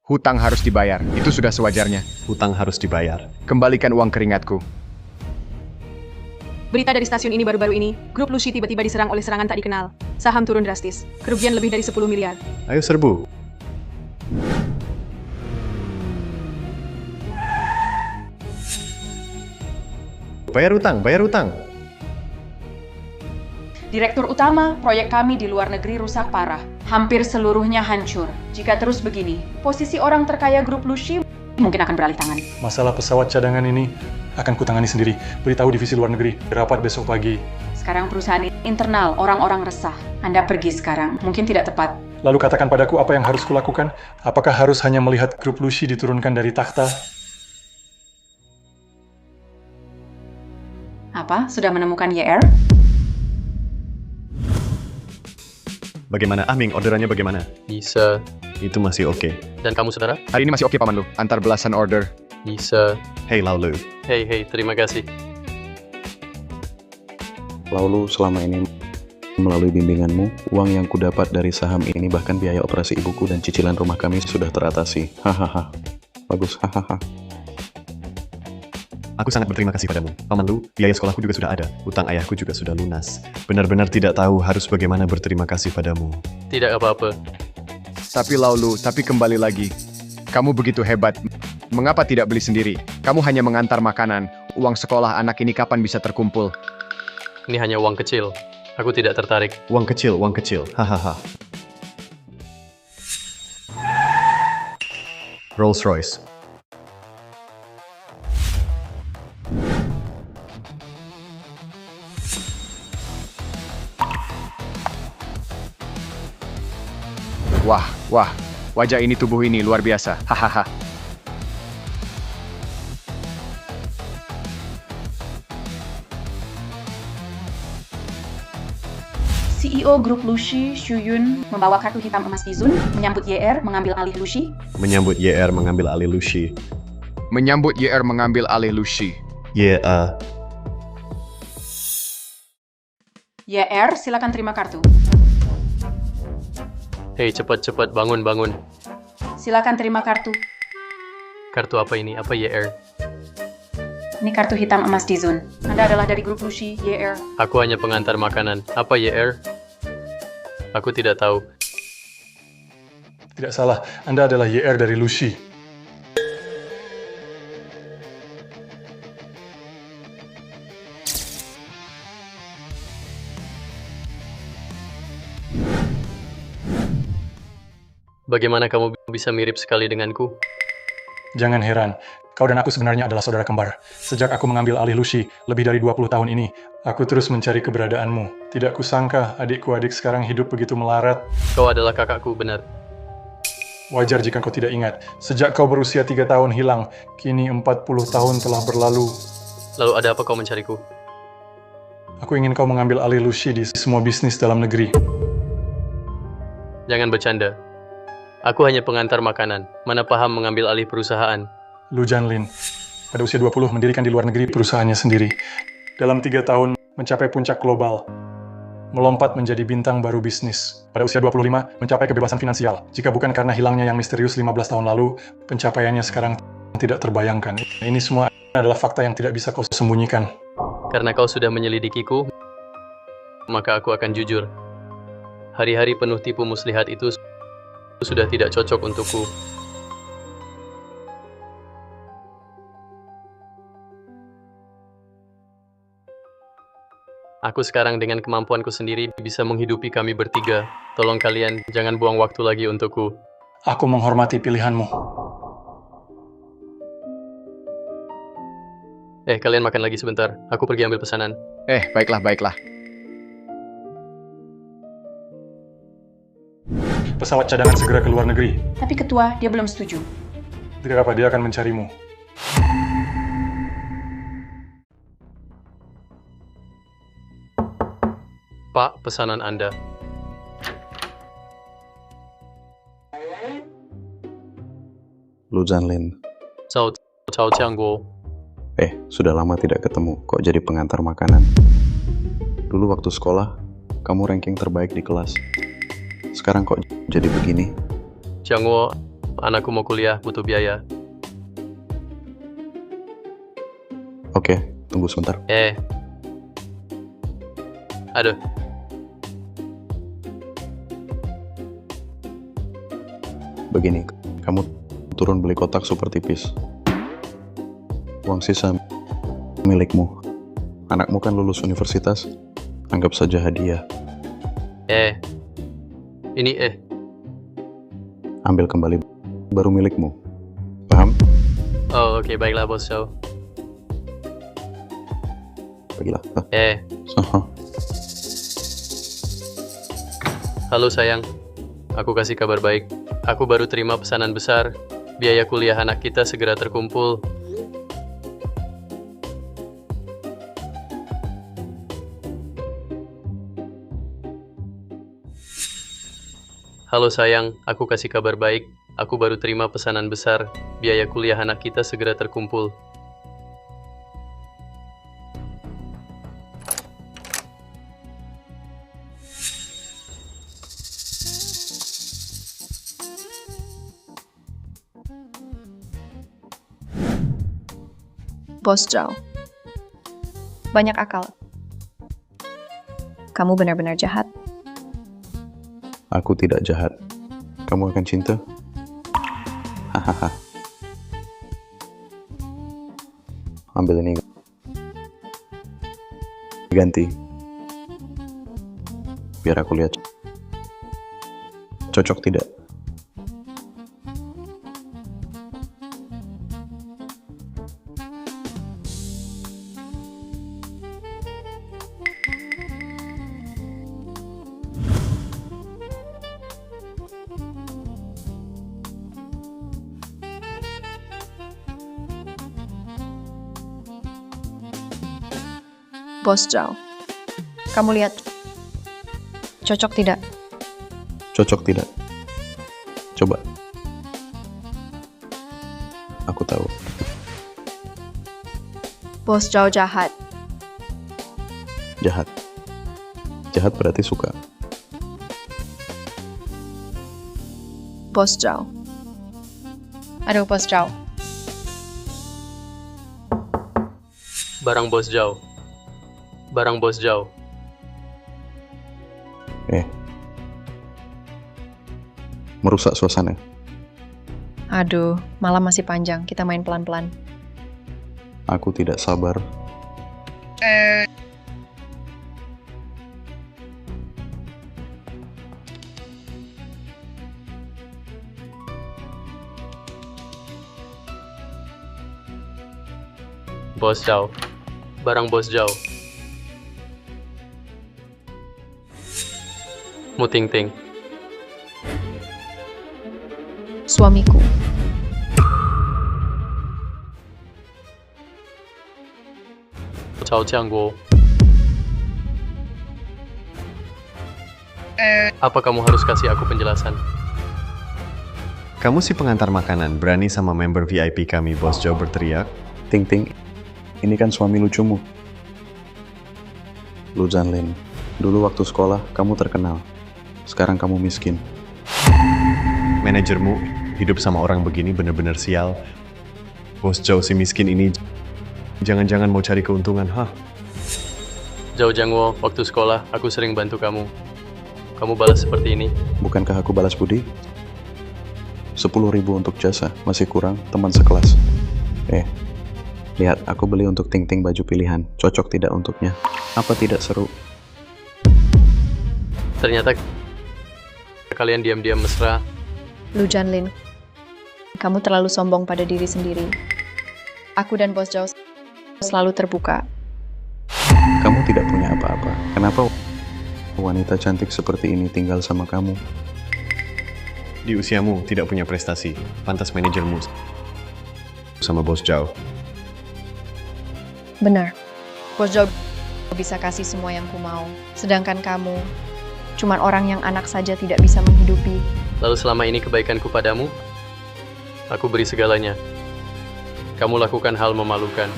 Hutang harus dibayar, itu sudah sewajarnya. Hutang harus dibayar. Kembalikan uang keringatku. Berita dari stasiun ini baru-baru ini, grup Lucy tiba-tiba diserang oleh serangan tak dikenal. Saham turun drastis, kerugian lebih dari 10 miliar. Ayo serbu. Bayar utang, bayar utang. Direktur utama, proyek kami di luar negeri rusak parah. Hampir seluruhnya hancur. Jika terus begini, posisi orang terkaya grup Lucy mungkin akan beralih tangan. Masalah pesawat cadangan ini akan kutangani sendiri. Beritahu divisi luar negeri, rapat besok pagi. Sekarang perusahaan internal, orang-orang resah. Anda pergi sekarang, mungkin tidak tepat. Lalu katakan padaku apa yang harus kulakukan? Apakah harus hanya melihat grup Lucy diturunkan dari takhta? Apa? Sudah menemukan YR? Bagaimana, Aming? Orderannya bagaimana? Bisa. Itu masih oke. Dan kamu, saudara? Hari ini masih oke, Paman Lu. Antar belasan order. Bisa. Hei, Laulu. Hei, terima kasih. Lalu selama ini melalui bimbinganmu, uang yang kudapat dari saham ini bahkan biaya operasi ibuku dan cicilan rumah kami sudah teratasi. Hahaha. Bagus, hahaha. Aku sangat berterima kasih padamu. Paman Lu, biaya sekolahku juga sudah ada. Utang ayahku juga sudah lunas. Benar-benar tidak tahu harus bagaimana berterima kasih padamu. Tidak apa-apa. Tapi Laulu, tapi kembali lagi. Kamu begitu hebat. Mengapa tidak beli sendiri? Kamu hanya mengantar makanan. Uang sekolah anak ini kapan bisa terkumpul? Ini hanya uang kecil. Aku tidak tertarik. Uang kecil, uang kecil. Hahaha. Rolls Royce. Wah, wajah ini tubuh ini luar biasa. Hahaha. CEO grup Lucy, Xu Yun, membawa kartu hitam emas Dizun, menyambut YR mengambil alih Lucy. Menyambut YR mengambil alih Lucy. Menyambut YR mengambil alih Lucy. YR, silakan terima kartu. Hei, cepat-cepat, bangun. Silakan terima kartu. Kartu apa ini? Apa YR? Ini kartu hitam emas Dizun. Anda adalah dari grup Lucy, YR. Aku hanya pengantar makanan. Apa YR? Aku tidak tahu. Tidak salah, Anda adalah YR dari Lucy. Bagaimana kamu bisa mirip sekali denganku? Jangan heran, kau dan aku sebenarnya adalah saudara kembar. Sejak aku mengambil alih Lucy, lebih dari 20 tahun ini, aku terus mencari keberadaanmu. Tidak kusangka adik sekarang hidup begitu melarat. Kau adalah kakakku, benar. Wajar jika kau tidak ingat. Sejak kau berusia 3 tahun hilang, kini 40 tahun telah berlalu. Lalu ada apa kau mencariku? Aku ingin kau mengambil alih Lucy di semua bisnis dalam negeri. Jangan bercanda. Aku hanya pengantar makanan. Mana paham mengambil alih perusahaan. Lu Janlin, pada usia 20 mendirikan di luar negeri perusahaannya sendiri. Dalam 3 tahun mencapai puncak global. Melompat menjadi bintang baru bisnis. Pada usia 25 mencapai kebebasan finansial. Jika bukan karena hilangnya yang misterius 15 tahun lalu, pencapaiannya sekarang tidak terbayangkan. Ini semua adalah fakta yang tidak bisa kau sembunyikan. Karena kau sudah menyelidikiku, maka aku akan jujur. Hari-hari penuh tipu muslihat itu sudah tidak cocok untukku. Aku sekarang dengan kemampuanku sendiri bisa menghidupi kami bertiga. Tolong kalian, jangan buang waktu lagi untukku. Aku menghormati pilihanmu. Kalian makan lagi sebentar. Aku pergi ambil pesanan. Baiklah. Pesawat cadangan segera ke luar negeri. Tapi ketua, dia belum setuju. Tidak apa, dia akan mencarimu. Pak, pesanan Anda. Lu Janlin. Cao Jiangguo. Sudah lama tidak ketemu. Kok jadi pengantar makanan? Dulu waktu sekolah, kamu ranking terbaik di kelas. Sekarang kok jadi begini? Jiangguo, Anakku mau kuliah, butuh biaya. Oke, tunggu sebentar. Aduh, Begini, kamu turun beli kotak super tipis. Uang sisa milikmu. Anakmu kan lulus universitas, anggap saja hadiah. ini Ambil kembali, baru milikmu. Paham? Oh, oke, baiklah, Bos Zhao. Pergilah. Halo sayang, aku kasih kabar baik. Aku baru terima pesanan besar. Biaya kuliah anak kita segera terkumpul. Halo sayang, aku kasih kabar baik. Aku baru terima pesanan besar. Biaya kuliah anak kita segera terkumpul. Bos Zhao. Banyak akal. Kamu benar-benar jahat. Aku tidak jahat. Kamu akan cinta? Hahaha. Ambil ini. Ganti. Biar aku lihat. Cocok tidak? Bos Zhao. Kamu lihat. Cocok tidak? Cocok tidak? Coba. Aku tahu. Bos Zhao jahat. Jahat. Jahat berarti suka. Bos Zhao. Aduh, Bos Zhao. Barang Bos Zhao. Barang Bos Zhao. Merusak suasana. Aduh, malam masih panjang. Kita main pelan-pelan. Aku tidak sabar. Bos Zhao. Barang Bos Zhao. Mu Ting Ting. Suamiku. Cao Jiangguo. Apa kamu harus kasih aku penjelasan? Kamu si pengantar makanan, berani sama member VIP kami, Bos Zhao berteriak. Ting Ting, ini kan suami lucumu. Lu Janlin, dulu waktu sekolah kamu terkenal. Sekarang kamu miskin. Manajermu hidup sama orang begini bener-bener sial. Bos Zhao si miskin ini jangan-jangan mau cari keuntungan, hah? Zhao Jiangguo, waktu sekolah aku sering bantu kamu. Kamu balas seperti ini. Bukankah aku balas budi? 10.000 untuk jasa, masih kurang teman sekelas. Lihat, aku beli untuk Ting Ting baju pilihan. Cocok tidak untuknya? Apa tidak seru? Ternyata kalian diam-diam mesra. Lu Janlin. Kamu terlalu sombong pada diri sendiri. Aku dan Bos Zhao selalu terbuka. Kamu tidak punya apa-apa. Kenapa wanita cantik seperti ini tinggal sama kamu? Di usiamu tidak punya prestasi, pantas manajermu sama Bos Zhao. Benar. Bos Zhao bisa kasih semua yang ku mau. Sedangkan kamu, cuman orang yang anak saja tidak bisa menghidupi. Lalu selama ini kebaikanku padamu, aku beri segalanya. Kamu lakukan hal memalukan.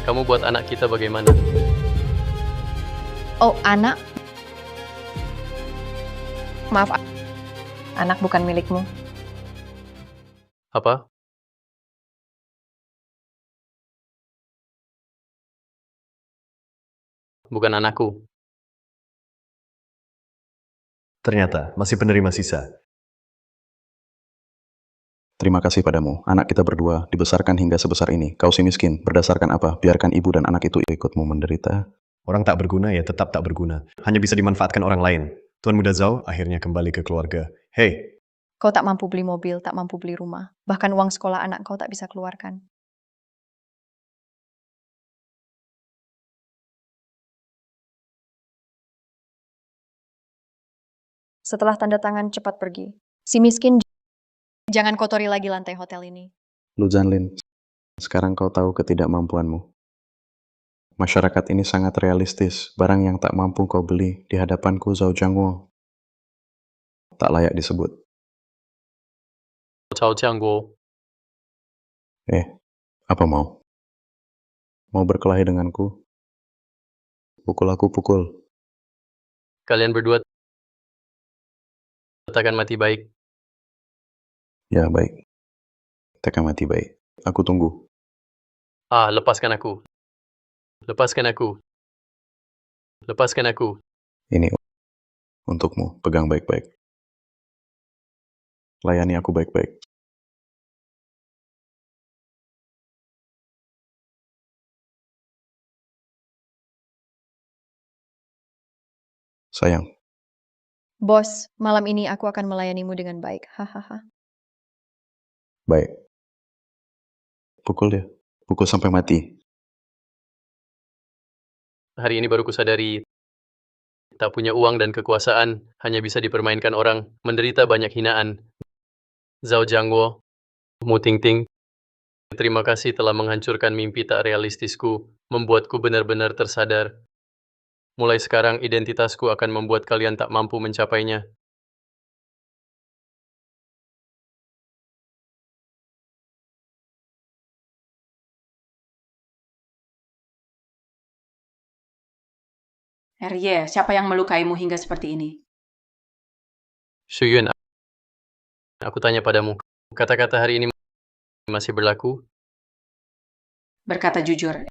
Kamu buat anak kita bagaimana? Oh, anak? Maaf, anak bukan milikmu. Apa? Bukan anakku. Ternyata masih penerima sisa. Terima kasih padamu. Anak kita berdua dibesarkan hingga sebesar ini. Kau si miskin. Berdasarkan apa? Biarkan ibu dan anak itu ikutmu menderita. Orang tak berguna ya tetap tak berguna. Hanya bisa dimanfaatkan orang lain. Tuan Muda Zhao akhirnya kembali ke keluarga. Hei, Kau tak mampu beli mobil, tak mampu beli rumah. Bahkan uang sekolah anak kau tak bisa keluarkan. Setelah tanda tangan cepat pergi. Si miskin jangan kotori lagi lantai hotel ini. Lu Zanlin, sekarang kau tahu ketidakmampuanmu. Masyarakat ini sangat realistis. Barang yang tak mampu kau beli di hadapanku Zhao Jiangwo. Tak layak disebut. Cao Jiangguo. Apa mau? Mau berkelahi denganku? Pukul aku pukul. Kalian berdua takkan mati baik. Ya baik. Teka mati baik. Aku tunggu. Lepaskan aku. Lepaskan aku. Lepaskan aku. Ini untukmu. Pegang baik-baik. Layani aku baik-baik. Sayang, Bos, malam ini aku akan melayanimu dengan baik. Hahaha. baik. Pukul dia. Pukul sampai mati. Hari ini baru kusadari, tak punya uang dan kekuasaan, hanya bisa dipermainkan orang, menderita banyak hinaan. Zhao Jiangguo, Mu Tingting, terima kasih telah menghancurkan mimpi tak realistisku, membuatku benar-benar tersadar. Mulai sekarang identitasku akan membuat kalian tak mampu mencapainya. Herye, siapa yang melukaimu hingga seperti ini? Shuyun, aku tanya padamu, kata-kata hari ini masih berlaku? Berkata jujur.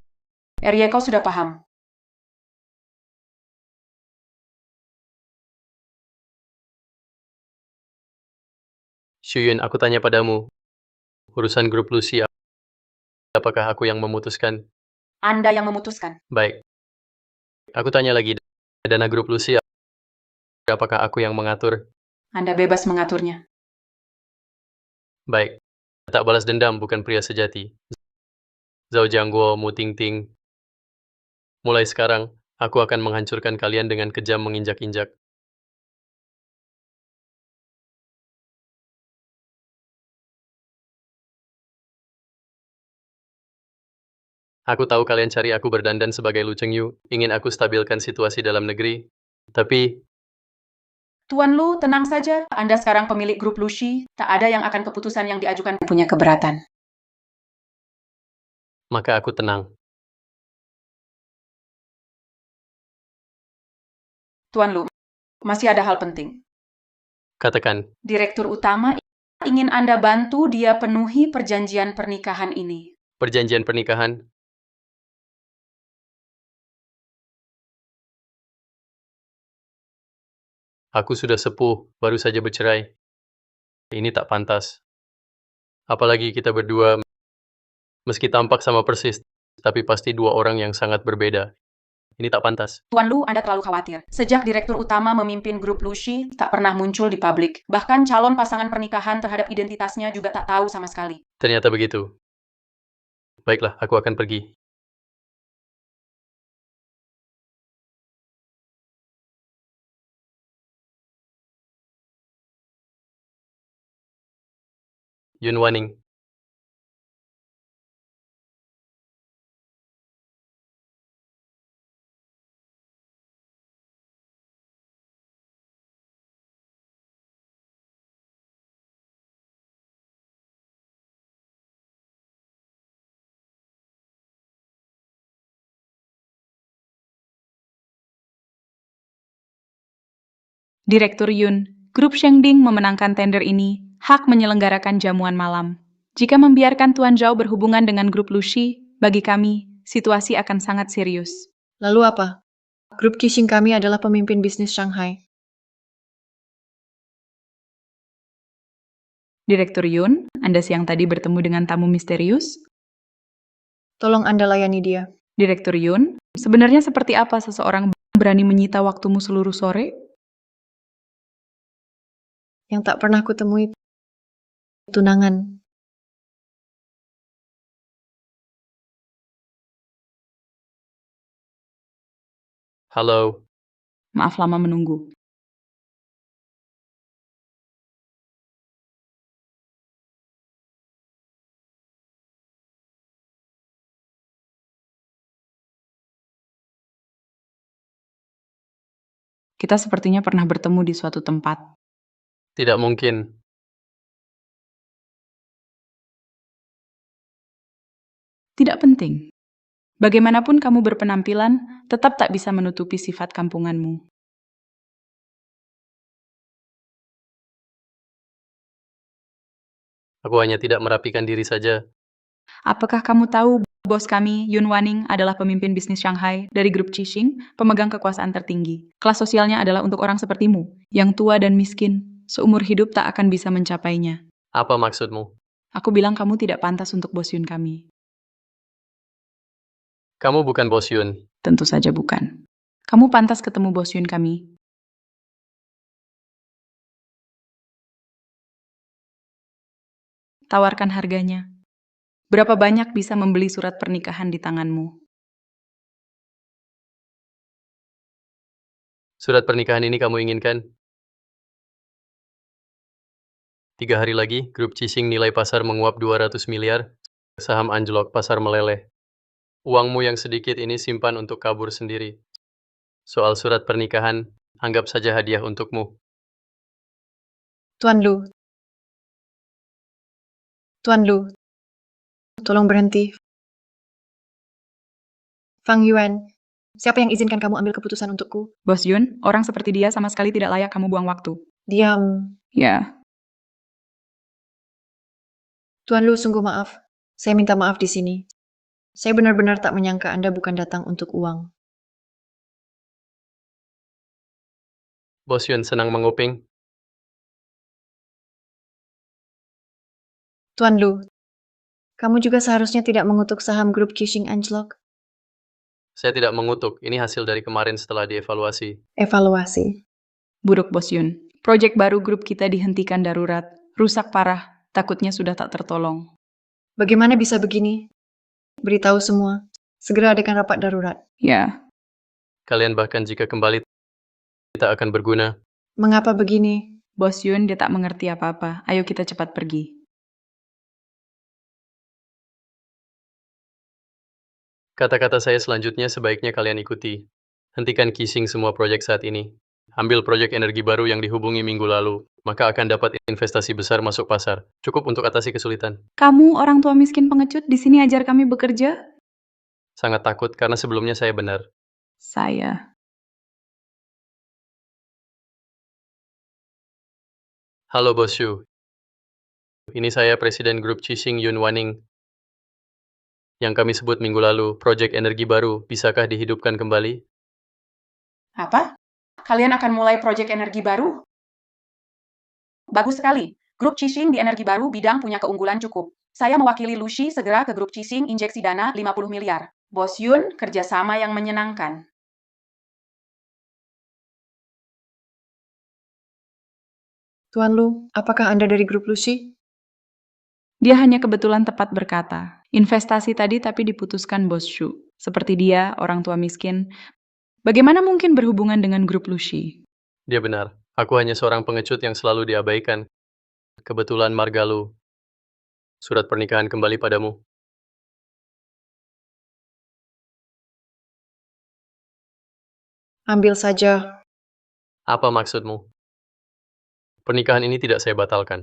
Herye, kau sudah paham. Shuyun, aku tanya padamu, urusan grup Lucy, apakah aku yang memutuskan? Anda yang memutuskan. Baik. Aku tanya lagi, dana grup Lucy, apakah aku yang mengatur? Anda bebas mengaturnya. Baik. Tak balas dendam bukan pria sejati. Zhao Jiangguo, Mu Tingting. Mulai sekarang, aku akan menghancurkan kalian dengan kejam menginjak-injak. Aku tahu kalian cari aku berdandan sebagai Lu Chengyu, ingin aku stabilkan situasi dalam negeri. Tapi, Tuan Lu, tenang saja. Anda sekarang pemilik grup Lucy. Tak ada yang akan keputusan yang diajukan punya keberatan. maka aku tenang. Tuan Lu, masih ada hal penting. Katakan, Direktur utama ingin Anda bantu dia penuhi perjanjian pernikahan ini. perjanjian pernikahan, aku sudah sepuh, baru saja bercerai. Ini tak pantas. Apalagi kita berdua, meski tampak sama persis, tapi pasti dua orang yang sangat berbeda. Ini tak pantas. Tuan Lu, Anda terlalu khawatir. Sejak direktur utama memimpin grup Lucy, tak pernah muncul di publik. Bahkan calon pasangan pernikahan terhadap identitasnya juga tak tahu sama sekali. Ternyata begitu. Baiklah, aku akan pergi. Yun Waning. Direktur Yun, Grup Shengding memenangkan tender ini, hak menyelenggarakan jamuan malam. Jika membiarkan Tuan Zhao berhubungan dengan grup Lushi, bagi kami, situasi akan sangat serius. Lalu apa? Grup Qixing kami adalah pemimpin bisnis Shanghai. Direktur Yun, Anda siang tadi bertemu dengan tamu misterius? Tolong Anda layani dia. Direktur Yun, sebenarnya seperti apa seseorang berani menyita waktumu seluruh sore? Yang tak pernah kutemui tunangan. Halo, Maaf lama menunggu. Kita sepertinya pernah bertemu di suatu tempat. tidak mungkin. Tidak penting. Bagaimanapun kamu berpenampilan, tetap tak bisa menutupi sifat kampunganmu. Aku hanya tidak merapikan diri saja. Apakah kamu tahu bos kami, Yun Waning, adalah pemimpin bisnis Shanghai dari grup Qixing, pemegang kekuasaan tertinggi. Kelas sosialnya adalah untuk orang sepertimu, yang tua dan miskin. Seumur hidup tak akan bisa mencapainya. Apa maksudmu? Aku bilang kamu tidak pantas untuk bos Yun kami. Kamu bukan bos Yun. Tentu saja bukan. Kamu pantas ketemu bos Yun kami. Tawarkan harganya. Berapa banyak bisa membeli surat pernikahan di tanganmu? Surat pernikahan ini kamu inginkan? 3 hari lagi, grup Qixing nilai pasar menguap 200 miliar, saham anjlok, pasar meleleh. Uangmu yang sedikit ini simpan untuk kabur sendiri. Soal surat pernikahan, anggap saja hadiah untukmu. Tuan Lu. Tuan Lu. Tolong berhenti. Fang Yuan. Siapa yang izinkan kamu ambil keputusan untukku? Bos Yun, orang seperti dia sama sekali tidak layak kamu buang waktu. Diam. Ya, Tuan Lu, sungguh maaf. Saya minta maaf di sini. Saya benar-benar tak menyangka Anda bukan datang untuk uang. Bos Yun senang menguping. Tuan Lu, kamu juga seharusnya tidak mengutuk saham grup Qixing anjlok. Saya tidak mengutuk, ini hasil dari kemarin setelah dievaluasi. Evaluasi. buruk Bos Yun. Proyek baru grup kita dihentikan darurat. Rusak parah, takutnya sudah tak tertolong. Bagaimana bisa begini? Beritahu semua. Segera adakan rapat darurat. Ya, Kalian bahkan jika kembali tak akan berguna. Mengapa begini? Bos Yun dia tak mengerti apa-apa. Ayo kita cepat pergi. Kata-kata saya selanjutnya sebaiknya kalian ikuti. Hentikan kissing semua proyek saat ini. Ambil proyek energi baru yang dihubungi minggu lalu, maka akan dapat investasi besar masuk pasar. Cukup untuk atasi kesulitan. Kamu orang tua miskin pengecut, di sini ajar kami bekerja? Sangat takut karena sebelumnya saya benar. Saya. Halo Bos Shu. Ini saya Presiden Grup Qixing Yun Waning. Yang kami sebut minggu lalu, proyek energi baru, bisakah dihidupkan kembali? Apa? Kalian akan mulai proyek energi baru? Bagus sekali. Grup Qixing di energi baru bidang punya keunggulan cukup. Saya mewakili Lushi segera ke grup Qixing injeksi dana 50 miliar. Bos Yun, kerjasama yang menyenangkan. Tuan Lu, apakah Anda dari grup Lucy? Dia hanya kebetulan tepat berkata. Investasi tadi tapi diputuskan Bos Shu. Seperti dia, orang tua miskin. Bagaimana mungkin berhubungan dengan grup Lushi? Dia benar. Aku hanya seorang pengecut yang selalu diabaikan. Kebetulan Margalu. Surat pernikahan kembali padamu. Ambil saja. Apa maksudmu? Pernikahan ini tidak saya batalkan.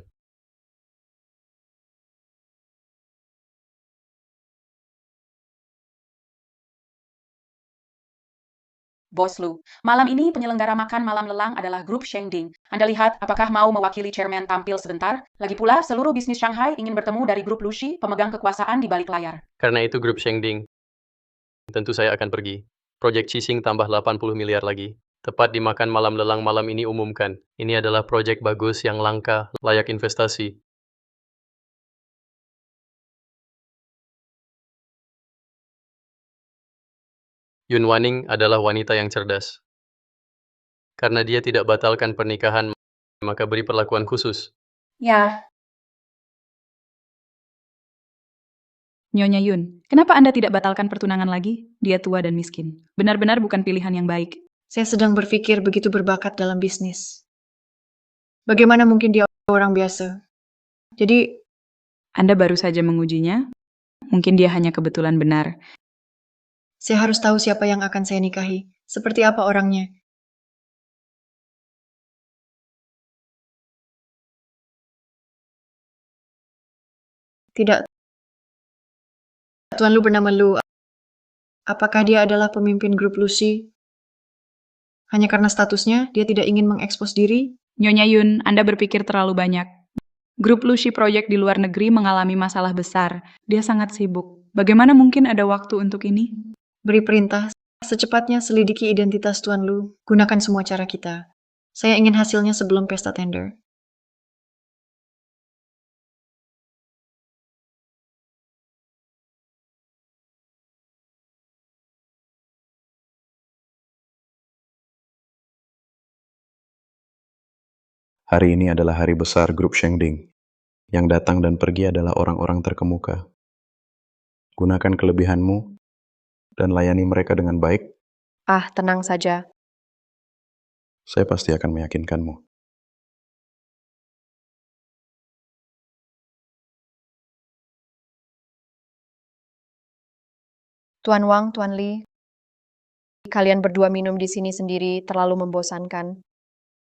Bos Lu. Malam ini penyelenggara makan malam lelang adalah grup Shengding. Anda lihat apakah mau mewakili chairman tampil sebentar? Lagi pula, seluruh bisnis Shanghai ingin bertemu dari grup Lushi, pemegang kekuasaan di balik layar. Karena itu grup Shengding, tentu saya akan pergi. Proyek Cixing tambah 80 miliar lagi. Tepat di makan malam lelang malam ini umumkan. Ini adalah proyek bagus yang langka, layak investasi. Yun Waning adalah wanita yang cerdas. Karena dia tidak batalkan pernikahan, maka beri perlakuan khusus. Ya, Nyonya Yun, kenapa Anda tidak batalkan pertunangan lagi? Dia tua dan miskin. Benar-benar bukan pilihan yang baik. Saya sedang berpikir begitu berbakat dalam bisnis. Bagaimana mungkin dia orang biasa? Jadi, Anda baru saja mengujinya. Mungkin dia hanya kebetulan benar. saya harus tahu siapa yang akan saya nikahi. Seperti apa orangnya. Tidak, Tuan Lu bernama Lu. Apakah dia adalah pemimpin grup Lucy? Hanya karena statusnya, dia tidak ingin mengekspos diri? Nyonya Yun, Anda berpikir terlalu banyak. Grup Lucy Project di luar negeri mengalami masalah besar. Dia sangat sibuk. Bagaimana mungkin ada waktu untuk ini? Beri perintah, secepatnya selidiki identitas Tuan Lu. Gunakan semua cara kita. Saya ingin hasilnya sebelum pesta tender. Hari ini adalah hari besar grup Shengding. Yang datang dan pergi adalah orang-orang terkemuka. Gunakan kelebihanmu dan layani mereka dengan baik. Ah, tenang saja. Saya pasti akan meyakinkanmu. Tuan Wang, Tuan Li, kalian berdua minum di sini sendiri terlalu membosankan.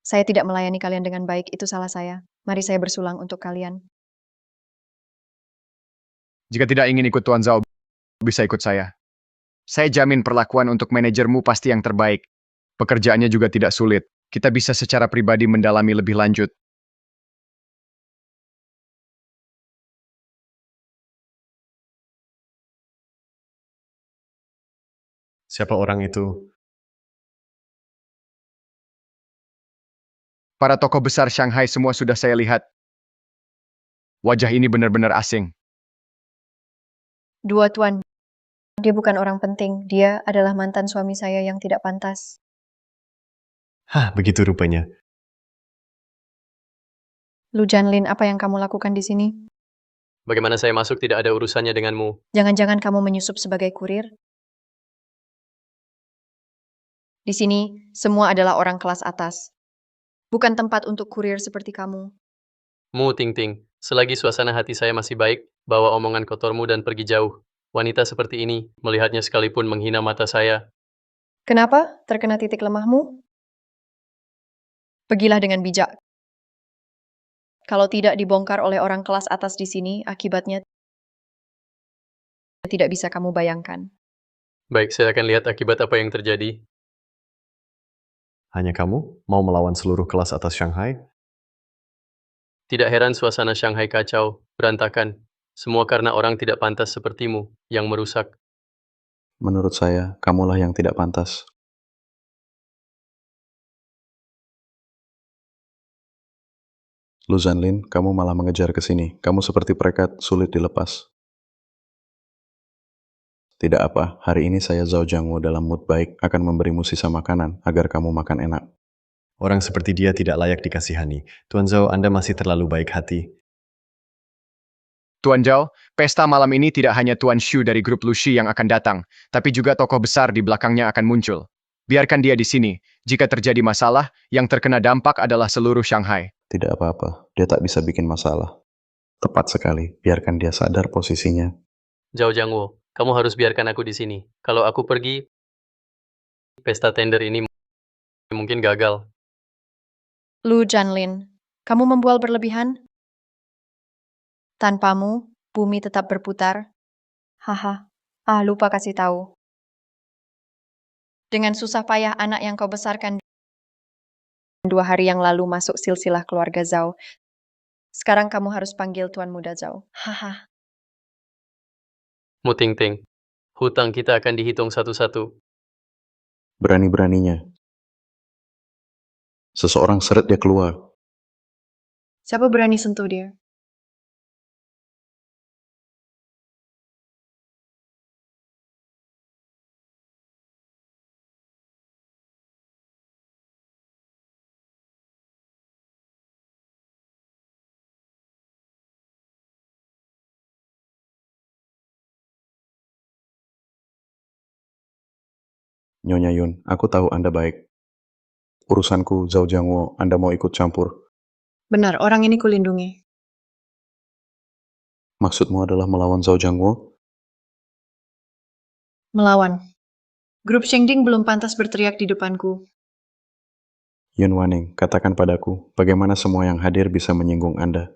Saya tidak melayani kalian dengan baik, itu salah saya. Mari saya bersulang untuk kalian. Jika tidak ingin ikut Tuan Zhao, bisa ikut saya. Saya jamin perlakuan untuk manajermu pasti yang terbaik. Pekerjaannya juga tidak sulit. Kita bisa secara pribadi mendalami lebih lanjut. Siapa orang itu? Para tokoh besar Shanghai semua sudah saya lihat. Wajah ini benar-benar asing. Dua Tuan, dia bukan orang penting. Dia adalah mantan suami saya yang tidak pantas. Hah, begitu rupanya. Lu Janlin, apa yang kamu lakukan di sini? Bagaimana saya masuk tidak ada urusannya denganmu. Jangan-jangan kamu menyusup sebagai kurir? Di sini, semua adalah orang kelas atas. Bukan tempat untuk kurir seperti kamu. Mu Ting Ting, selagi suasana hati saya masih baik, bawa omongan kotormu dan pergi jauh. Wanita seperti ini, melihatnya sekalipun menghina mata saya. Kenapa? Terkena titik lemahmu? Pergilah dengan bijak. Kalau tidak dibongkar oleh orang kelas atas di sini, akibatnya tidak bisa kamu bayangkan. Baik, saya akan lihat akibat apa yang terjadi. Hanya kamu mau melawan seluruh kelas atas Shanghai? Tidak heran suasana Shanghai kacau, berantakan. Semua karena orang tidak pantas sepertimu, yang merusak. Menurut saya, kamulah yang tidak pantas. Lu Zanlin, kamu malah mengejar ke sini. Kamu seperti perekat, sulit dilepas. Tidak apa, hari ini saya Zhao Jiangwo dalam mood baik akan memberimu sisa makanan agar kamu makan enak. Orang seperti dia tidak layak dikasihani. Tuan Zhao, Anda masih terlalu baik hati. Tuan Zhao, pesta malam ini tidak hanya Tuan Shu dari grup Lucy yang akan datang, tapi juga tokoh besar di belakangnya akan muncul. Biarkan dia di sini. Jika terjadi masalah, yang terkena dampak adalah seluruh Shanghai. Tidak apa-apa, dia tak bisa bikin masalah. Tepat sekali, biarkan dia sadar posisinya. Zhao Jiangwo, kamu harus biarkan aku di sini. Kalau aku pergi, pesta tender ini mungkin gagal. Lu Janlin, kamu membual berlebihan? Tanpamu, bumi tetap berputar. Haha, lupa kasih tahu. Dengan susah payah anak yang kau besarkan 2 hari yang lalu masuk silsilah keluarga Zhao. Sekarang kamu harus panggil Tuan Muda Zhao. Haha. Mu Ting Ting, hutang kita akan dihitung satu-satu. Berani-beraninya. Seseorang seret dia keluar. Siapa berani sentuh dia? Nyonya Yun, aku tahu Anda baik. Urusanku, Zhao Jiangwo, Anda mau ikut campur. Benar, orang ini kulindungi. Maksudmu adalah melawan Zhao Jiangwo? Melawan. Grup Shengding belum pantas berteriak di depanku. Yun Waning, katakan padaku, bagaimana semua yang hadir bisa menyinggung Anda?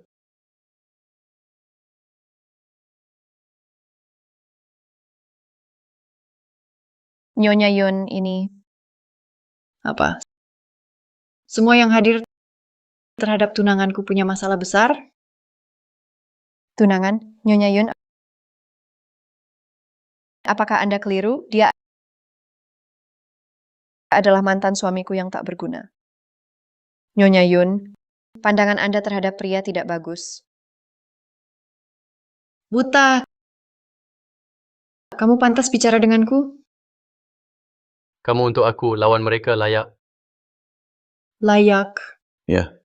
Nyonya Yun ini... Apa? Semua yang hadir terhadap tunanganku punya masalah besar? Tunangan? Nyonya Yun, apakah Anda keliru? Dia adalah mantan suamiku yang tak berguna. Nyonya Yun, pandangan Anda terhadap pria tidak bagus. Buta, kamu pantas bicara denganku? Kamu untuk aku, lawan mereka layak. Layak. Ya.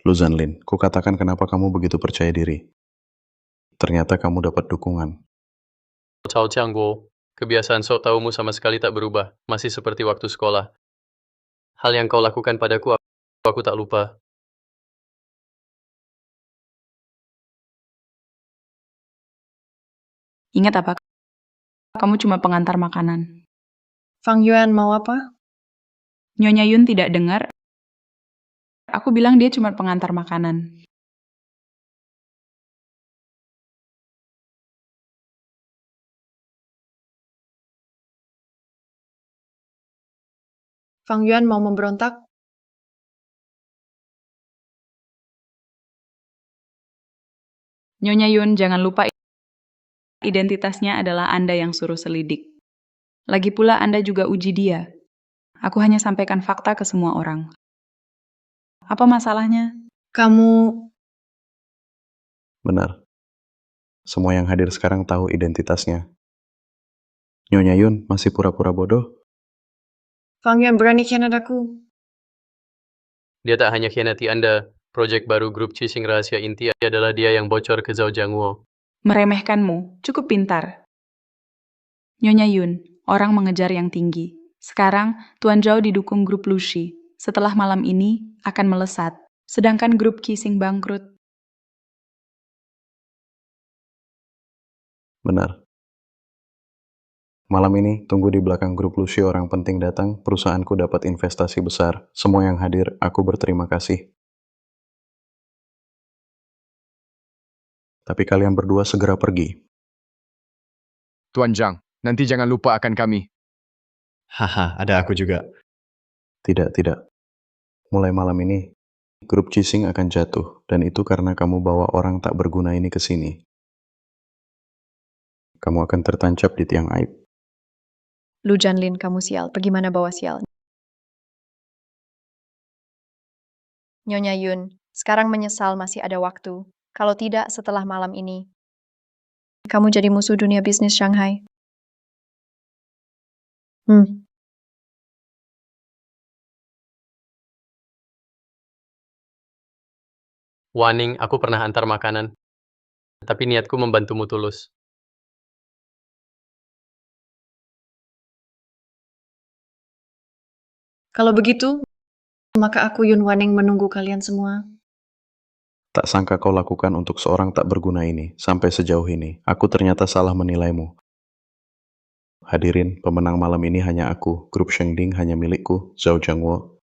Lu Zanlin, kukatakan kenapa kamu begitu percaya diri. Ternyata kamu dapat dukungan. Cao Jiangguo, kebiasaan sok taumu sama sekali tak berubah, masih seperti waktu sekolah. Hal yang kau lakukan padaku, aku tak lupa. Ingat apa? Kamu cuma pengantar makanan. Fang Yuan mau apa? Nyonya Yun tidak dengar. Aku bilang dia cuma pengantar makanan. Fang Yuan mau memberontak? Nyonya Yun, jangan lupa identitasnya adalah Anda yang suruh selidik. Lagi pula Anda juga uji dia. Aku hanya sampaikan fakta ke semua orang. Apa masalahnya? Kamu... Benar. Semua yang hadir sekarang tahu identitasnya. Nyonya Yun masih pura-pura bodoh? Fang Yuan berani khianat aku. Dia tak hanya khianati Anda, proyek baru grup Cixing rahasia inti adalah dia yang bocor ke Zhao Jiangwo. Meremehkanmu, cukup pintar. Nyonya Yun, orang mengejar yang tinggi. Sekarang, Tuan Zhao didukung grup Lushi. Setelah malam ini, akan melesat. Sedangkan grup Qixing bangkrut. Benar. Malam ini, tunggu di belakang grup Lucy orang penting datang, perusahaanku dapat investasi besar. Semua yang hadir, aku berterima kasih. Tapi kalian berdua segera pergi. Tuan Zhang, nanti jangan lupa akan kami. Haha, ada aku juga. Tidak, tidak. Mulai malam ini, grup Cixing akan jatuh, dan itu karena kamu bawa orang tak berguna ini ke sini. Kamu akan tertancap di tiang aib. Lu Janlin, kamu sial. Pergi mana bawa sial? Nyonya Yun, sekarang menyesal masih ada waktu. Kalau tidak, setelah malam ini, kamu jadi musuh dunia bisnis Shanghai. Waning, aku pernah antar makanan. Tapi niatku membantumu tulus. Kalau begitu, maka aku Yun Waning menunggu kalian semua. Tak sangka kau lakukan untuk seorang tak berguna ini, sampai sejauh ini. Aku ternyata salah menilaimu. Hadirin, pemenang malam ini hanya aku. Grup Shengding hanya milikku, Zhao Jiangwo.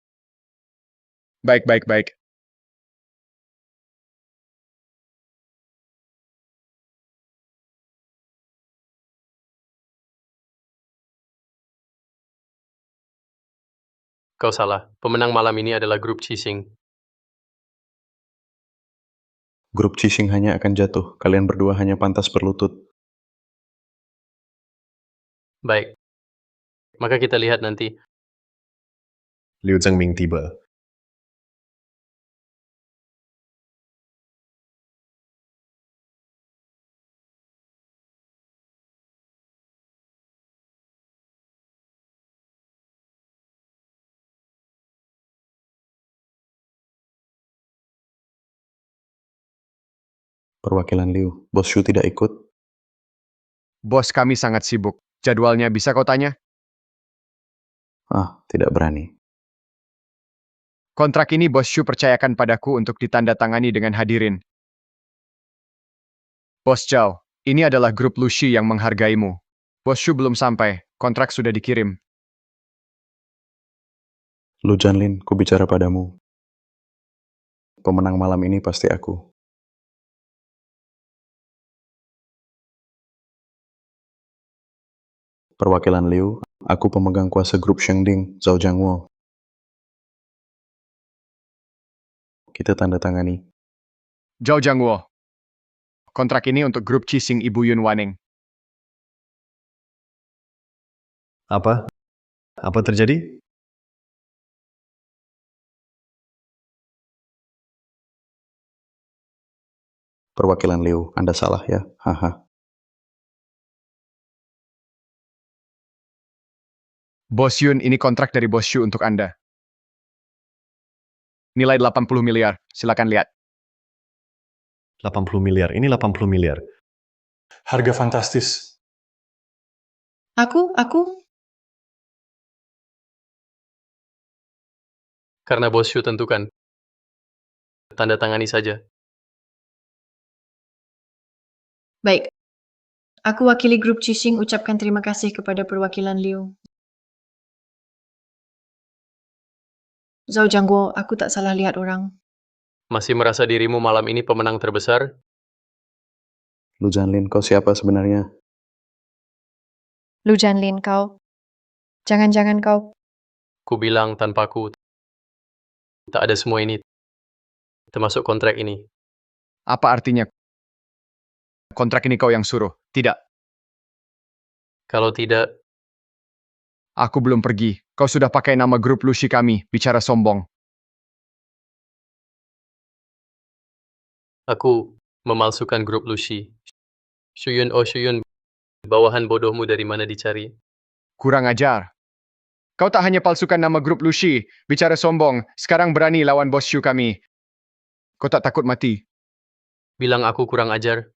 Baik, baik, baik. Kau salah. Pemenang malam ini adalah grup Qixing. Grup Cishing hanya akan jatuh. Kalian berdua hanya pantas berlutut. Baik. Maka kita lihat nanti. Liu Zhengming tiba. Perwakilan Liu, Bos Shu tidak ikut. Bos kami sangat sibuk. Jadwalnya bisa kau tanya? Tidak berani. Kontrak ini Bos Shu percayakan padaku untuk ditandatangani dengan hadirin. Bos Zhao, ini adalah grup Lushi yang menghargaimu. Bos Shu belum sampai, kontrak sudah dikirim. Lu Janlin, ku bicara padamu. Pemenang malam ini pasti aku. Perwakilan Liu, aku pemegang kuasa grup Shengding, Zhao Jiangwo. Kita tanda tangani. Zhao Jiangwo. Kontrak ini untuk grup Qixing Ibu Yun Waning. Apa? Apa terjadi? Perwakilan Liu, Anda salah ya? Haha. Bos Yun, ini kontrak dari Bos Shu untuk Anda. Nilai 80 miliar, silakan lihat. 80 miliar. Ini 80 miliar. Harga fantastis. Aku? Karena Bos Shu tentukan. Tanda tangani saja. Baik. Aku wakili grup Qixing ucapkan terima kasih kepada perwakilan Liu. Zhao Jiangwo, aku tak salah lihat orang. Masih merasa dirimu malam ini pemenang terbesar? Lu Janlin, kau siapa sebenarnya? Lu Janlin, kau. Jangan-jangan kau. Ku bilang tanpaku. Tak ada semua ini. Termasuk kontrak ini. Apa artinya? Kontrak ini kau yang suruh? Tidak. Kalau tidak, Aku belum pergi. Kau sudah pakai nama grup Lushi kami, bicara sombong. aku memalsukan grup Lushi. Shuyun, oh Shuyun, bawahan bodohmu dari mana dicari? Kurang ajar. Kau tak hanya palsukan nama grup Lushi, bicara sombong, sekarang berani lawan Bos Shu kami. Kau tak takut mati? Bilang aku kurang ajar.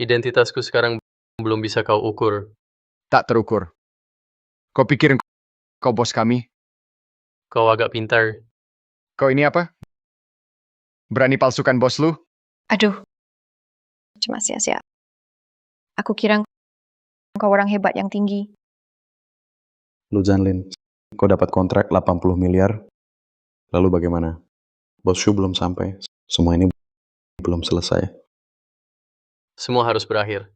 Identitasku sekarang belum bisa kau ukur. Tak terukur. Kau pikir kau bos kami? Kau agak pintar. Kau ini apa? Berani palsukan bos lu? Aduh. Cuma sia-sia. Aku kira kau orang hebat yang tinggi. Lu Janlin, kau dapat kontrak 80 miliar. Lalu bagaimana? Bos Shu belum sampai. Semua ini belum selesai. Semua harus berakhir.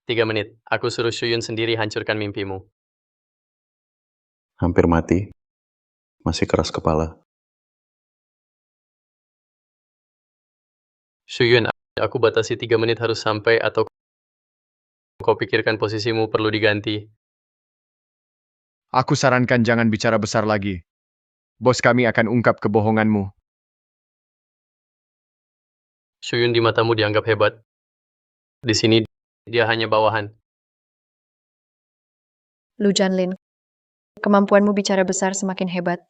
3 menit. Aku suruh Shuyun sendiri hancurkan mimpimu. Hampir mati. Masih keras kepala. Shuyun, aku batasi 3 menit harus sampai atau kau pikirkan posisimu perlu diganti. Aku sarankan jangan bicara besar lagi. Bos kami akan ungkap kebohonganmu. Shuyun di matamu dianggap hebat. Di sini dia hanya bawahan. Lu Janlin. Kemampuanmu bicara besar semakin hebat.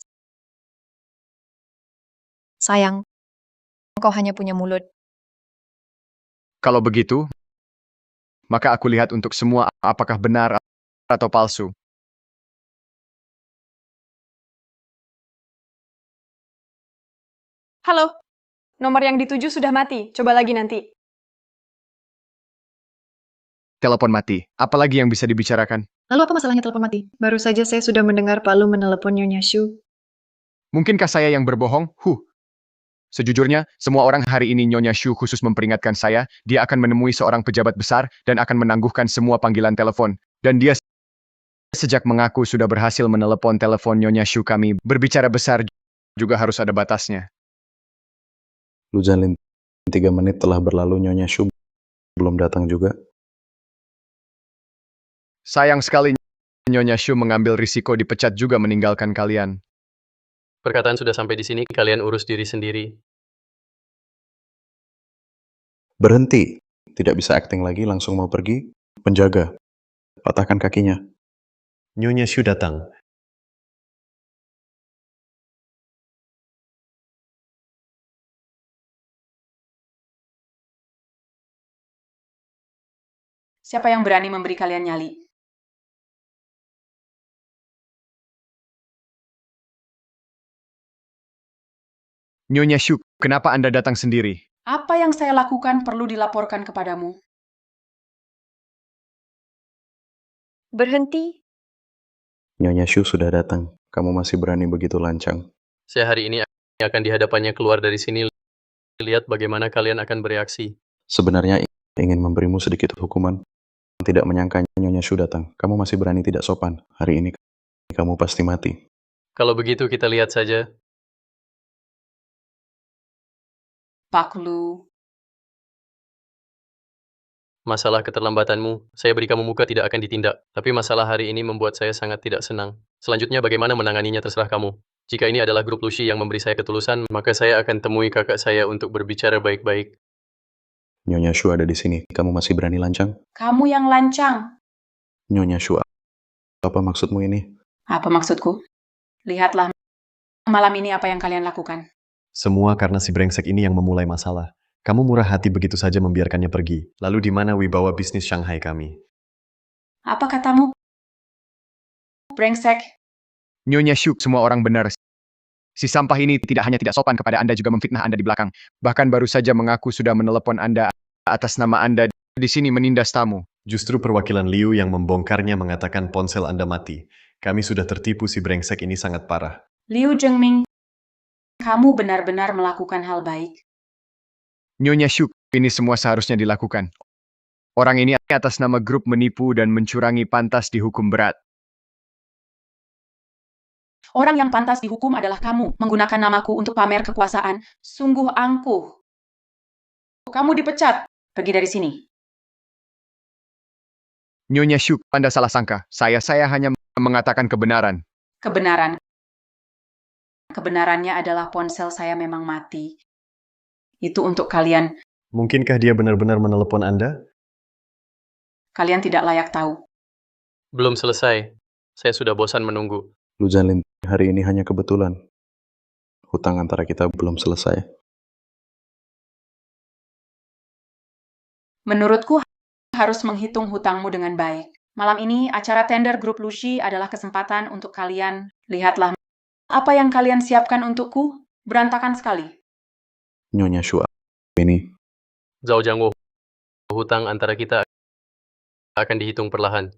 Sayang, kau hanya punya mulut. Kalau begitu, maka aku lihat untuk semua apakah benar atau palsu. Halo, nomor yang dituju sudah mati. Coba lagi nanti. Telepon mati. Apalagi yang bisa dibicarakan? Lalu apa masalahnya telepon mati? Baru saja saya sudah mendengar Pak Lu menelepon Nyonya Shu. Mungkinkah saya yang berbohong? Sejujurnya, semua orang hari ini Nyonya Shu khusus memperingatkan saya, dia akan menemui seorang pejabat besar dan akan menangguhkan semua panggilan telepon. Dan dia sejak mengaku sudah berhasil menelepon telepon Nyonya Shu kami, berbicara besar juga harus ada batasnya. Lu Janlin, 3 menit telah berlalu Nyonya Shu belum datang juga. Sayang sekali Nyonya Shu mengambil risiko dipecat juga meninggalkan kalian. Perkataan sudah sampai di sini, kalian urus diri sendiri. Berhenti. Tidak bisa acting lagi, langsung mau pergi. Penjaga, patahkan kakinya. Nyonya Shu datang. Siapa yang berani memberi kalian nyali? Nyonya Shu, kenapa Anda datang sendiri? Apa yang saya lakukan perlu dilaporkan kepadamu. Berhenti. Nyonya Shu sudah datang. Kamu masih berani begitu lancang. Saya hari ini akan dihadapannya keluar dari sini. Lihat bagaimana kalian akan bereaksi. Sebenarnya ingin memberimu sedikit hukuman. Tidak menyangka Nyonya Shu datang. Kamu masih berani tidak sopan. Hari ini kamu pasti mati. Kalau begitu kita lihat saja. Pak Lu, Masalah keterlambatanmu, saya beri kamu muka tidak akan ditindak. Tapi masalah hari ini membuat saya sangat tidak senang. Selanjutnya bagaimana menanganinya terserah kamu. Jika ini adalah grup Lucy yang memberi saya ketulusan, maka saya akan temui kakak saya untuk berbicara baik-baik. Nyonya Shu ada di sini. Kamu masih berani lancang? kamu yang lancang. Nyonya Shu, apa maksudmu ini? Apa maksudku? Lihatlah malam ini apa yang kalian lakukan. Semua karena si brengsek ini yang memulai masalah. Kamu murah hati begitu saja membiarkannya pergi. Lalu di mana wibawa bisnis Shanghai kami? Apa katamu? Brengsek. Nyonya Shu, semua orang benar. Si sampah ini tidak hanya tidak sopan kepada Anda, juga memfitnah Anda di belakang. Bahkan baru saja mengaku sudah menelepon Anda atas nama Anda di sini menindas tamu. Justru perwakilan Liu yang membongkarnya mengatakan ponsel Anda mati. Kami sudah tertipu, si brengsek ini sangat parah. Liu Zhengming, kamu benar-benar melakukan hal baik. Nyonya Shu, ini semua seharusnya dilakukan. Orang ini atas nama grup menipu dan mencurangi pantas dihukum berat. Orang yang pantas dihukum adalah kamu, menggunakan namaku untuk pamer kekuasaan. Sungguh angkuh. Kamu dipecat. Pergi dari sini. Nyonya Shu, Anda salah sangka. Saya hanya mengatakan kebenaran. Kebenaran. Kebenarannya adalah ponsel saya memang mati. Itu untuk kalian. Mungkinkah dia benar-benar menelepon Anda? Kalian tidak layak tahu. Belum selesai. Saya sudah bosan menunggu. Lu Janlin, hari ini hanya kebetulan. Hutang antara kita belum selesai. Menurutku harus menghitung hutangmu dengan baik. Malam ini acara tender grup Lucy adalah kesempatan untuk kalian. Lihatlah apa yang kalian siapkan untukku. Berantakan sekali. Nyonya Shu, ini. Zhao Jiangwo, hutang antara kita akan dihitung perlahan.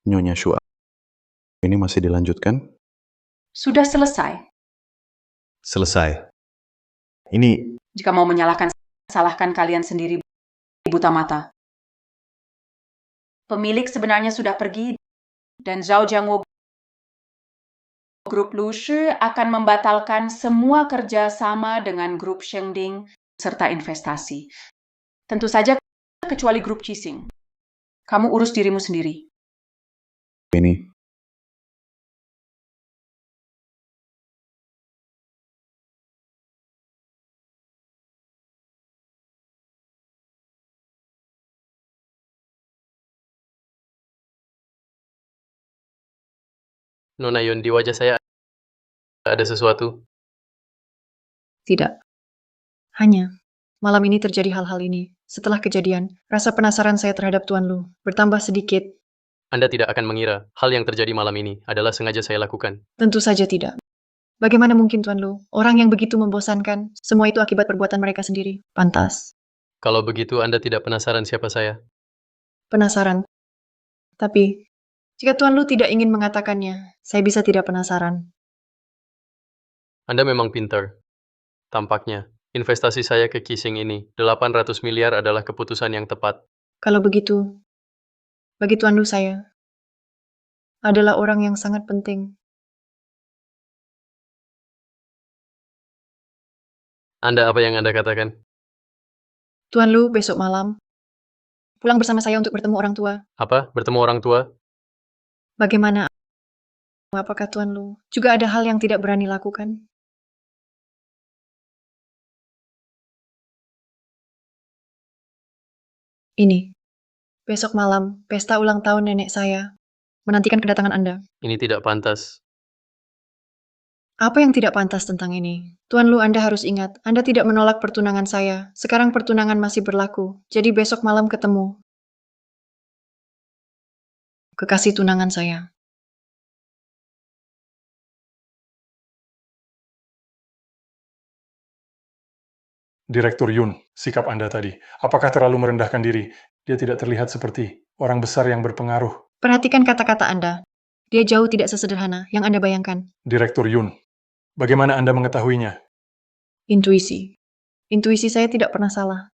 Nyonya Shu, ini masih dilanjutkan? Sudah selesai. Selesai. Ini Jika mau menyalahkan, salahkan kalian sendiri, buta mata. Pemilik sebenarnya sudah pergi, dan Zhao Jiangwo grup Lushi akan membatalkan semua kerjasama dengan grup Shengding serta investasi. Tentu saja kecuali grup Qixing. Kamu urus dirimu sendiri. Ini. Nona Yun, di wajah saya ada sesuatu. Tidak. Hanya, malam ini terjadi hal-hal ini. Setelah kejadian, rasa penasaran saya terhadap Tuan Lu bertambah sedikit. Anda tidak akan mengira hal yang terjadi malam ini adalah sengaja saya lakukan. Tentu saja tidak. Bagaimana mungkin Tuan Lu? Orang yang begitu membosankan, semua itu akibat perbuatan mereka sendiri. Pantas. Kalau begitu Anda tidak penasaran siapa saya? Penasaran. Tapi, jika Tuan Lu tidak ingin mengatakannya, saya bisa tidak penasaran. Anda memang pintar. Tampaknya. Investasi saya ke Qixing ini, 800 miliar adalah keputusan yang tepat. Kalau begitu, bagi Tuan Lu saya adalah orang yang sangat penting. Anda apa yang Anda katakan? Tuan Lu besok malam pulang bersama saya untuk bertemu orang tua. Apa? Bertemu orang tua? Bagaimana? Apakah Tuan Lu juga ada hal yang tidak berani lakukan? Ini, besok malam, pesta ulang tahun nenek saya menantikan kedatangan Anda. Ini tidak pantas. Apa yang tidak pantas tentang ini? Tuan Lu, Anda harus ingat, Anda tidak menolak pertunangan saya. Sekarang pertunangan masih berlaku, jadi besok malam ketemu. Kekasih tunangan saya. Direktur Yun, sikap Anda tadi, apakah terlalu merendahkan diri? Dia tidak terlihat seperti orang besar yang berpengaruh. Perhatikan kata-kata Anda. Dia jauh tidak sesederhana yang Anda bayangkan. Direktur Yun, bagaimana Anda mengetahuinya? Intuisi. Intuisi saya tidak pernah salah.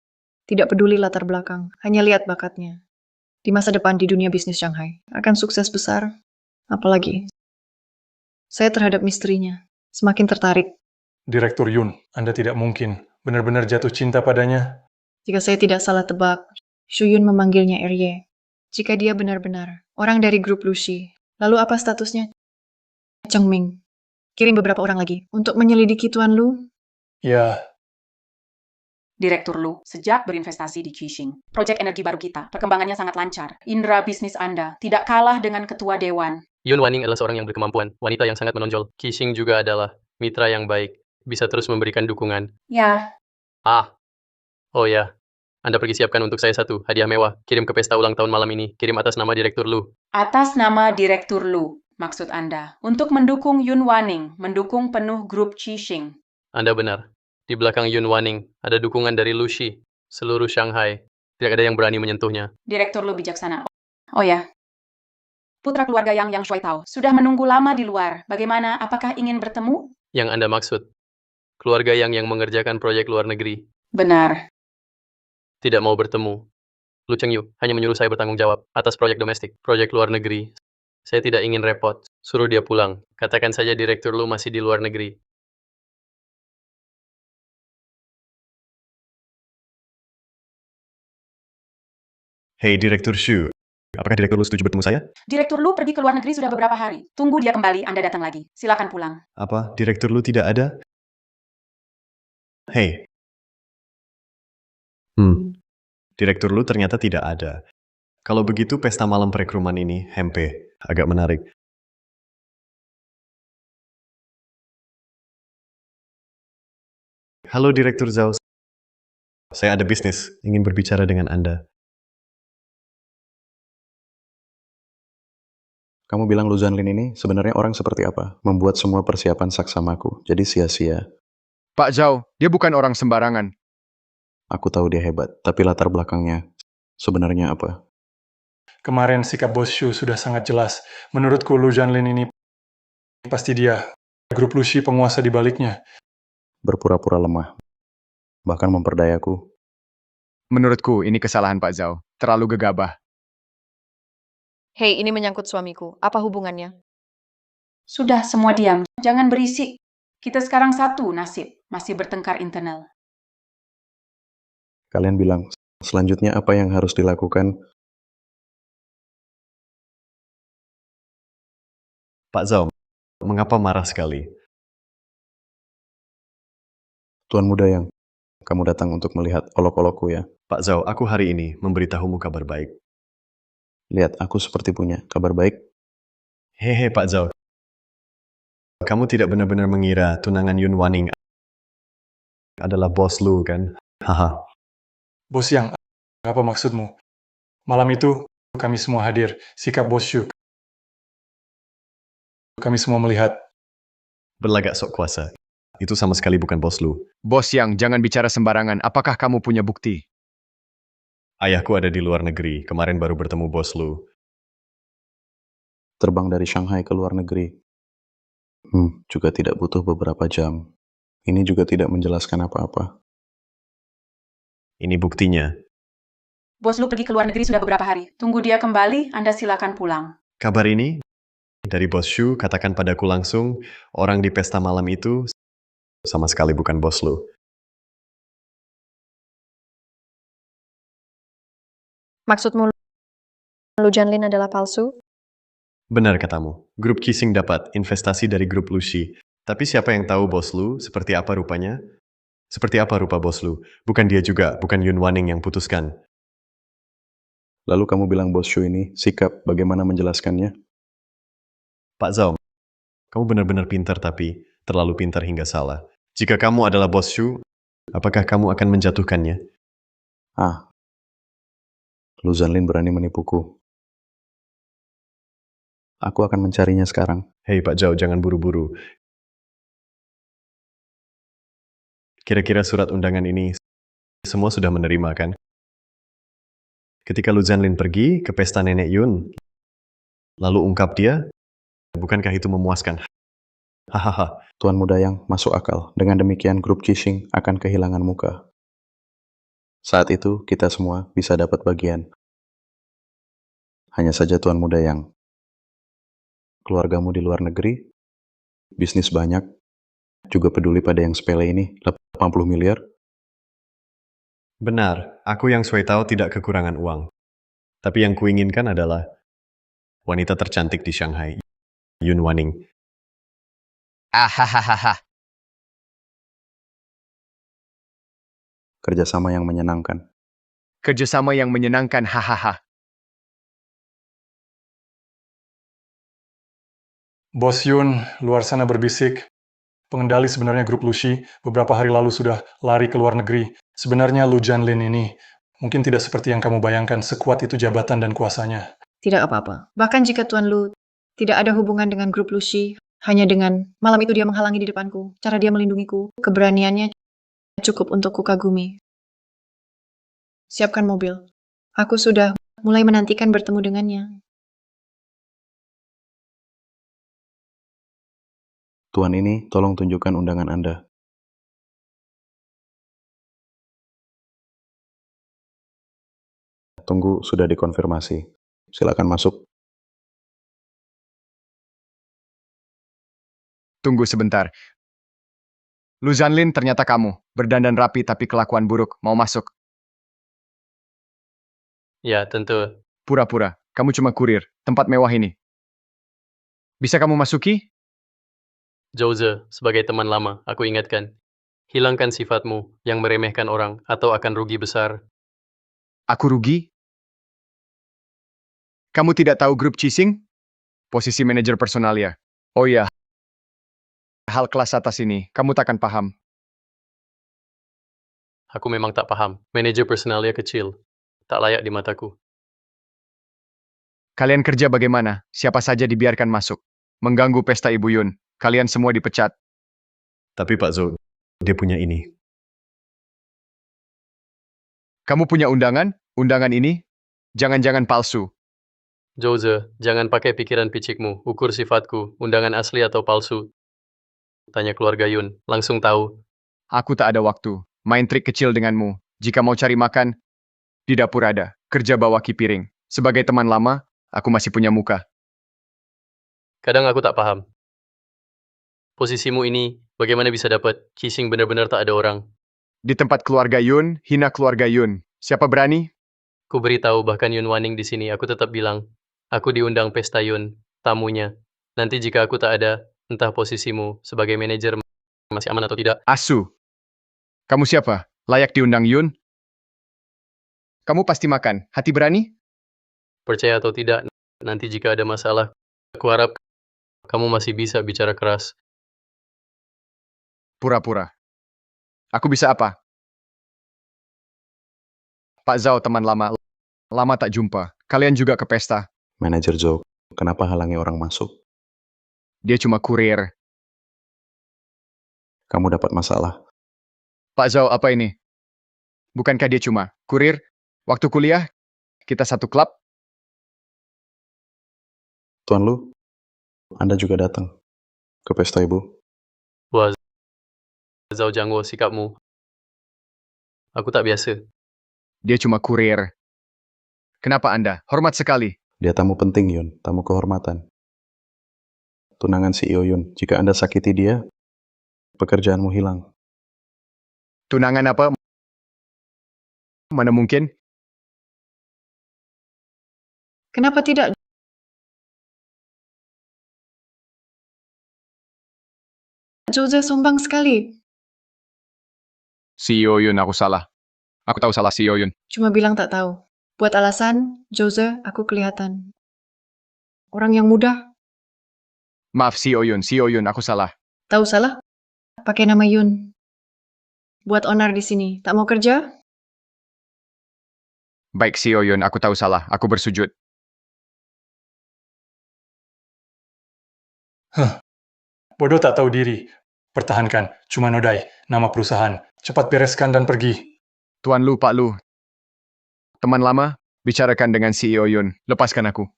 Tidak peduli latar belakang, hanya lihat bakatnya. Di masa depan di dunia bisnis Shanghai, akan sukses besar. Apalagi, saya terhadap misterinya, semakin tertarik. Direktur Yun, Anda tidak mungkin benar-benar jatuh cinta padanya. Jika saya tidak salah tebak, Shuyun memanggilnya Erye. Jika dia benar-benar orang dari grup Lushi, lalu apa statusnya? Cheng Ming. Kirim beberapa orang lagi untuk menyelidiki Tuan Lu. Ya, Direktur Lu, sejak berinvestasi di Qixing, proyek energi baru kita, perkembangannya sangat lancar. Indra bisnis Anda tidak kalah dengan ketua dewan. Yun Wanning adalah seorang yang berkemampuan, wanita yang sangat menonjol. Qixing juga adalah mitra yang baik, bisa terus memberikan dukungan. Ya, Oh ya, Anda pergi siapkan untuk saya satu hadiah mewah. Kirim ke pesta ulang tahun malam ini. Kirim atas nama Direktur Lu. atas nama Direktur Lu, maksud Anda, untuk mendukung Yun Wanning, mendukung penuh grup Qixing. Anda benar. Di belakang Yun Wanning, ada dukungan dari Lushi, seluruh Shanghai. Tidak ada yang berani menyentuhnya. Direktur Lu bijaksana. Oh ya. Putra keluarga Yang Shui Tao sudah menunggu lama di luar. Bagaimana? Apakah ingin bertemu? Yang Anda maksud, keluarga yang mengerjakan proyek luar negeri, Benar. tidak mau bertemu. Lu Cheng Yu hanya menyuruh saya bertanggung jawab atas proyek domestik, proyek luar negeri. Saya tidak ingin repot. Suruh dia pulang. Katakan saja Direktur Lu masih di luar negeri. Hei Direktur Shu, apakah Direktur Lu setuju bertemu saya? Direktur Lu pergi ke luar negeri sudah beberapa hari. Tunggu dia kembali, Anda datang lagi. Silakan pulang. Apa Direktur Lu tidak ada? Hei. Direktur Lu ternyata tidak ada. Kalau begitu pesta malam perekruman ini, hempe, agak menarik. Halo Direktur Zhao. Saya ada bisnis, ingin berbicara dengan Anda. Kamu bilang Lu Zanlin ini sebenarnya orang seperti apa? Membuat semua persiapan saksamaku, jadi sia-sia. Pak Zhao, dia bukan orang sembarangan. Aku tahu dia hebat, tapi latar belakangnya sebenarnya apa? kemarin sikap Bos Shu sudah sangat jelas. Menurutku Lu Janlin ini pasti dia. Grup Lushi penguasa di baliknya. Berpura-pura lemah, bahkan memperdayaku. Menurutku, ini kesalahan Pak Zhao. Terlalu gegabah. Hei, ini menyangkut suamiku. Apa hubungannya? Sudah, semua diam. Jangan berisik. Kita sekarang satu nasib. Masih bertengkar internal. Kalian bilang, selanjutnya apa yang harus dilakukan? Pak Zhao, mengapa marah sekali? Tuan muda yang kamu datang untuk melihat olok-olokku ya. Pak Zhao, aku hari ini memberitahumu kabar baik. Lihat, aku seperti punya kabar baik. Hehe Pak Zhao, kamu tidak benar-benar mengira tunangan Yun Wanning adalah bos Lu kan? Haha. Bos Yang, apa maksudmu? Malam itu, kami semua hadir. Sikap Bos Shu. Kami semua melihat. Berlagak sok kuasa. Itu sama sekali bukan bos Lu. Bos Yang, jangan bicara sembarangan. Apakah kamu punya bukti? Ayahku ada di luar negeri, kemarin baru bertemu bos Lu. Terbang dari Shanghai ke luar negeri. Juga tidak butuh beberapa jam. Ini juga tidak menjelaskan apa-apa. Ini buktinya. Bos Lu pergi ke luar negeri sudah beberapa hari. Tunggu dia kembali, Anda silakan pulang. Kabar ini dari Bos Shu, katakan padaku langsung, orang di pesta malam itu sama sekali bukan bos lu. Maksudmu Lu Janlin adalah palsu? Benar katamu, grup Qixing dapat investasi dari grup Lucy. Tapi siapa yang tahu bos lu seperti apa rupanya? Seperti apa rupa bos lu? Bukan dia juga, bukan Yun Wanning yang putuskan. Lalu kamu bilang bos Shu ini sikap bagaimana menjelaskannya? Pak Zhao, kamu benar-benar pintar tapi terlalu pintar hingga salah. Jika kamu adalah bos Shu, apakah kamu akan menjatuhkannya? Ah, Lu Janlin berani menipuku. Aku akan mencarinya sekarang. Hei Pak Zhao, jangan buru-buru. Kira-kira surat undangan ini semua sudah menerima kan? Ketika Lu Janlin pergi ke pesta nenek Yun, lalu ungkap dia, bukankah itu memuaskan? Hahaha. Tuan muda yang masuk akal. Dengan demikian grup Qixing akan kehilangan muka. Saat itu kita semua bisa dapat bagian. Hanya saja Tuan muda yang keluargamu di luar negeri, bisnis banyak, juga peduli pada yang sepele ini, 80 miliar. Benar, aku yang Sui tahu tidak kekurangan uang. Tapi yang kuinginkan adalah wanita tercantik di Shanghai, Yun Wanning. Ahahaha. Kerjasama yang menyenangkan. Kerjasama yang menyenangkan, hahaha. Bos Yun, luar sana berbisik. Pengendali sebenarnya grup Lucy beberapa hari lalu sudah lari ke luar negeri. Sebenarnya Lu Janlin ini mungkin tidak seperti yang kamu bayangkan, sekuat itu jabatan dan kuasanya. Tidak apa-apa. Bahkan jika Tuan Lu tidak ada hubungan dengan grup Lucy, hanya dengan malam itu dia menghalangi di depanku, cara dia melindungiku, keberaniannya cukup untuk kukagumi. Siapkan mobil. Aku sudah mulai menantikan bertemu dengannya. Tuan ini, tolong tunjukkan undangan Anda. Tunggu, sudah dikonfirmasi. Silakan masuk. Tunggu sebentar. Lu Janlin, ternyata kamu. Berdandan rapi tapi kelakuan buruk. Mau masuk? Ya, tentu. Pura-pura. Kamu cuma kurir. Tempat mewah ini. Bisa kamu masuki? Zhouze, sebagai teman lama, aku ingatkan. Hilangkan sifatmu yang meremehkan orang atau akan rugi besar. Aku rugi? Kamu tidak tahu grup Qixing? Posisi manajer personalia. Oh iya. Hal kelas atas ini, kamu takkan paham. Aku memang tak paham. Manajer personalia kecil. Tak layak di mataku. Kalian kerja bagaimana? Siapa saja dibiarkan masuk. Mengganggu pesta Ibu Yun. Kalian semua dipecat. Tapi Pak Zhou, dia punya ini. Kamu punya undangan? Undangan ini? Jangan-jangan palsu. Zhouze, jangan pakai pikiran picikmu. Ukur sifatku, undangan asli atau palsu. Tanya keluarga Yun, langsung tahu. Aku tak ada waktu. Main trik kecil denganmu. Jika mau cari makan, di dapur ada. Kerja bawa piring. Sebagai teman lama, aku masih punya muka. Kadang aku tak paham. Posisimu ini, bagaimana bisa dapat? Qixing benar-benar tak ada orang. Di tempat keluarga Yun, hina keluarga Yun. Siapa berani? Ku beritahu bahkan Yun Wanning di sini, aku tetap bilang, aku diundang pesta Yun, tamunya. Nanti jika aku tak ada, entah posisimu sebagai manajer masih aman atau tidak. Asu. Kamu siapa? Layak diundang Yun? Kamu pasti makan. Hati berani? Percaya atau tidak, nanti jika ada masalah, aku harap kamu masih bisa bicara keras. Pura-pura. Aku bisa apa? Pak Zhao teman lama. Lama tak jumpa. Kalian juga ke pesta. Manajer Zhou, kenapa halangi orang masuk? Dia cuma kurir. Kamu dapat masalah. Pak Zhao, apa ini? Bukankah dia cuma kurir? Waktu kuliah, kita satu klub. Tuan Lu, Anda juga datang ke pesta Ibu. Wah, Zhao Jiangguo sikapmu. Aku tak biasa. Dia cuma kurir. Kenapa Anda? Hormat sekali. Dia tamu penting, Yun. Tamu kehormatan. Tunangan CEO Yun. Jika Anda sakiti dia, pekerjaanmu hilang. Tunangan apa? Mana mungkin? Kenapa tidak? Jose sombong sekali. CEO Yun, aku salah. Aku tahu salah CEO Yun. Cuma bilang tak tahu. Buat alasan, Jose, aku kelihatan. Orang yang mudah, Maaf CEO Yun, aku salah. tahu salah? Pakai nama Yun. Buat onar di sini. Tak mau kerja? Baik CEO Yun, aku tahu salah. Aku bersujud. Bodoh tak tahu diri. Pertahankan, cuma nodai, nama perusahaan. Cepat bereskan dan pergi. Tuan Lu, Pak Lu. Teman lama, bicarakan dengan CEO Yun. Lepaskan aku.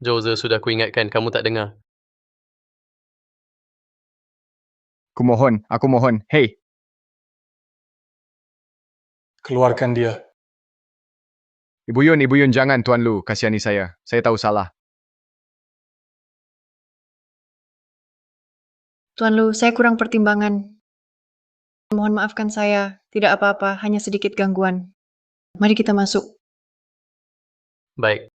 Jose, sudah kuingatkan, kamu tak dengar. Aku mohon. Hei, Keluarkan dia. Ibu Yun, jangan Tuan Lu. Kasihani saya. Saya tahu salah. Tuan Lu, saya kurang pertimbangan. Mohon maafkan saya. Tidak apa-apa, hanya sedikit gangguan. Mari kita masuk. Baik.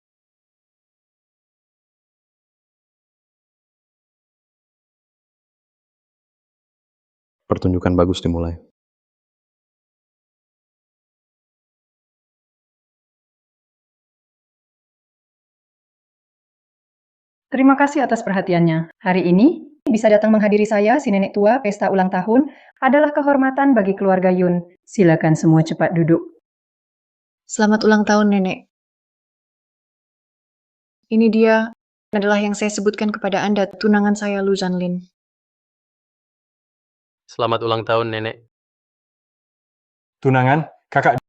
Pertunjukan bagus dimulai. Terima kasih atas perhatiannya. Hari ini, bisa datang menghadiri saya, si nenek tua, pesta ulang tahun, adalah kehormatan bagi keluarga Yun. Silakan semua cepat duduk. Selamat ulang tahun, Nenek. Ini dia adalah yang saya sebutkan kepada Anda, tunangan saya, Lu Zanlin. Selamat ulang tahun, Nenek. Tunangan, kakak.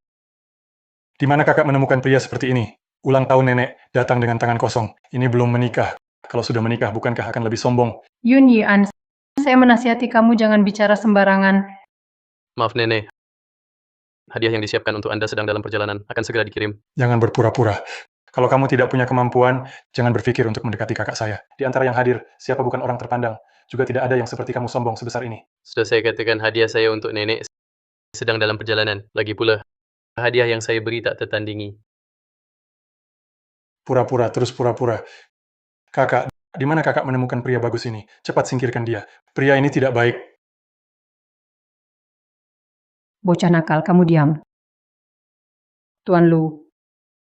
Di mana kakak menemukan pria seperti ini? Ulang tahun nenek, datang dengan tangan kosong. Ini belum menikah. Kalau sudah menikah, bukankah akan lebih sombong? Yun Yian, saya menasihati kamu jangan bicara sembarangan. Maaf, Nenek. Hadiah yang disiapkan untuk Anda sedang dalam perjalanan akan segera dikirim. Jangan berpura-pura. Kalau kamu tidak punya kemampuan, jangan berpikir untuk mendekati kakak saya. Di antara yang hadir, siapa bukan orang terpandang? Juga tidak ada yang seperti kamu sombong sebesar ini. Sudah saya katakan hadiah saya untuk Nenek sedang dalam perjalanan. Lagi pula, hadiah yang saya beri tak tertandingi. Pura-pura, terus pura-pura. Kakak, di mana kakak menemukan pria bagus ini? Cepat singkirkan dia. Pria ini tidak baik. Bocah nakal, kamu diam. Tuan Lu.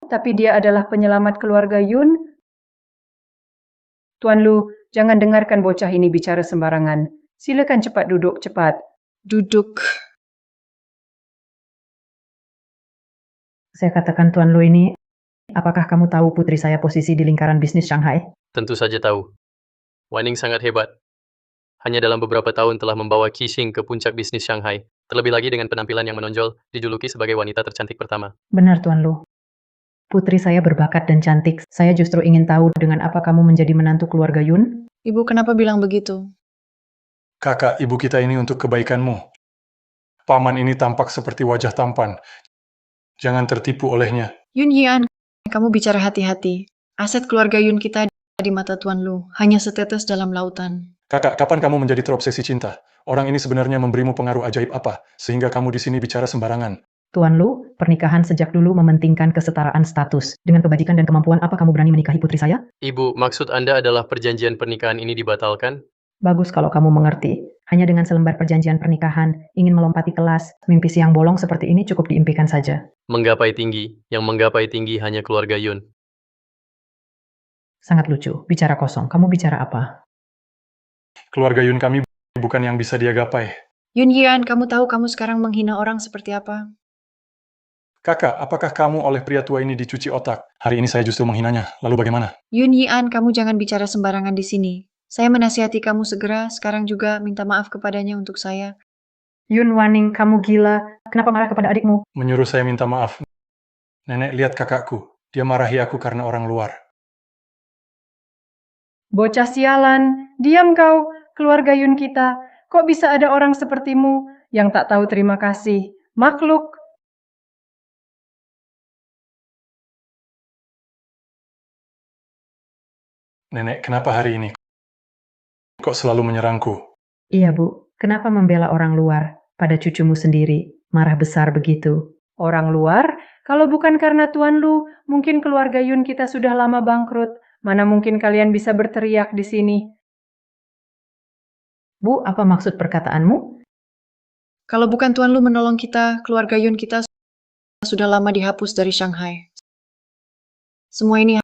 Tapi dia adalah penyelamat keluarga Yun. Tuan Lu, jangan dengarkan bocah ini bicara sembarangan. Silakan cepat duduk, cepat. Duduk. Saya katakan Tuan Lu ini, apakah kamu tahu putri saya posisi di lingkaran bisnis Shanghai? Tentu saja tahu. Waning sangat hebat. Hanya dalam beberapa tahun telah membawa Qixing ke puncak bisnis Shanghai. Terlebih lagi dengan penampilan yang menonjol, dijuluki sebagai wanita tercantik pertama. Benar, Tuan Lu. Putri saya berbakat dan cantik. Saya justru ingin tahu dengan apa kamu menjadi menantu keluarga Yun? Ibu kenapa bilang begitu? Kakak, ibu kita ini untuk kebaikanmu. Paman ini tampak seperti wajah tampan. Jangan tertipu olehnya. Yun Yian, kamu bicara hati-hati. Aset keluarga Yun kita di mata Tuan Lu, hanya setetes dalam lautan. Kakak, kapan kamu menjadi terobsesi cinta? Orang ini sebenarnya memberimu pengaruh ajaib apa, sehingga kamu di sini bicara sembarangan? Tuan Lu, pernikahan sejak dulu mementingkan kesetaraan status. Dengan kebajikan dan kemampuan apa kamu berani menikahi putri saya? Ibu, maksud Anda adalah perjanjian pernikahan ini dibatalkan? Bagus kalau kamu mengerti. Hanya dengan selembar perjanjian pernikahan, ingin melompati kelas, mimpi siang bolong seperti ini cukup diimpikan saja. Menggapai tinggi, yang menggapai tinggi hanya keluarga Yun. Sangat lucu, bicara kosong. Kamu bicara apa? Keluarga Yun kami bukan yang bisa dia gapai. Yun Yian, kamu tahu kamu sekarang menghina orang seperti apa? Kakak, apakah kamu oleh pria tua ini dicuci otak? Hari ini saya justru menghinanya. Lalu bagaimana? Yun Yian, kamu jangan bicara sembarangan di sini. Saya menasihati kamu segera, sekarang juga minta maaf kepadanya untuk saya. Yun Waning, kamu gila. Kenapa marah kepada adikmu? Menyuruh saya minta maaf. Nenek, lihat kakakku. Dia marahi aku karena orang luar. Bocah sialan, diam kau, keluarga Yun kita. Kok bisa ada orang sepertimu yang tak tahu terima kasih? Makhluk. Nenek, kenapa hari ini kok selalu menyerangku? Iya, Bu. Kenapa membela orang luar pada cucumu sendiri? Marah besar begitu. Orang luar? Kalau bukan karena Tuan Lu, mungkin keluarga Yun kita sudah lama bangkrut. Mana mungkin kalian bisa berteriak di sini? Bu, apa maksud perkataanmu? Kalau bukan Tuan Lu menolong kita, keluarga Yun kita sudah lama dihapus dari Shanghai. Semua ini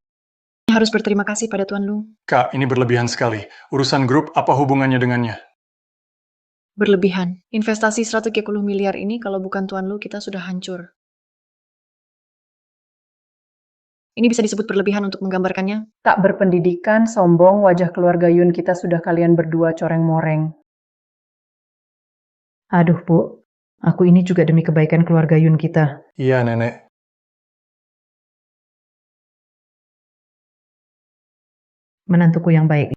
harus berterima kasih pada Tuan Lu. Kak, ini berlebihan sekali. Urusan grup, apa hubungannya dengannya? Berlebihan. Investasi 130 miliar ini kalau bukan Tuan Lu, kita sudah hancur. Ini bisa disebut berlebihan untuk menggambarkannya. Tak berpendidikan, sombong, wajah keluarga Yun kita sudah kalian berdua coreng-moreng. Aduh, Bu. Aku ini juga demi kebaikan keluarga Yun kita. Iya, Nenek. Menantuku yang baik.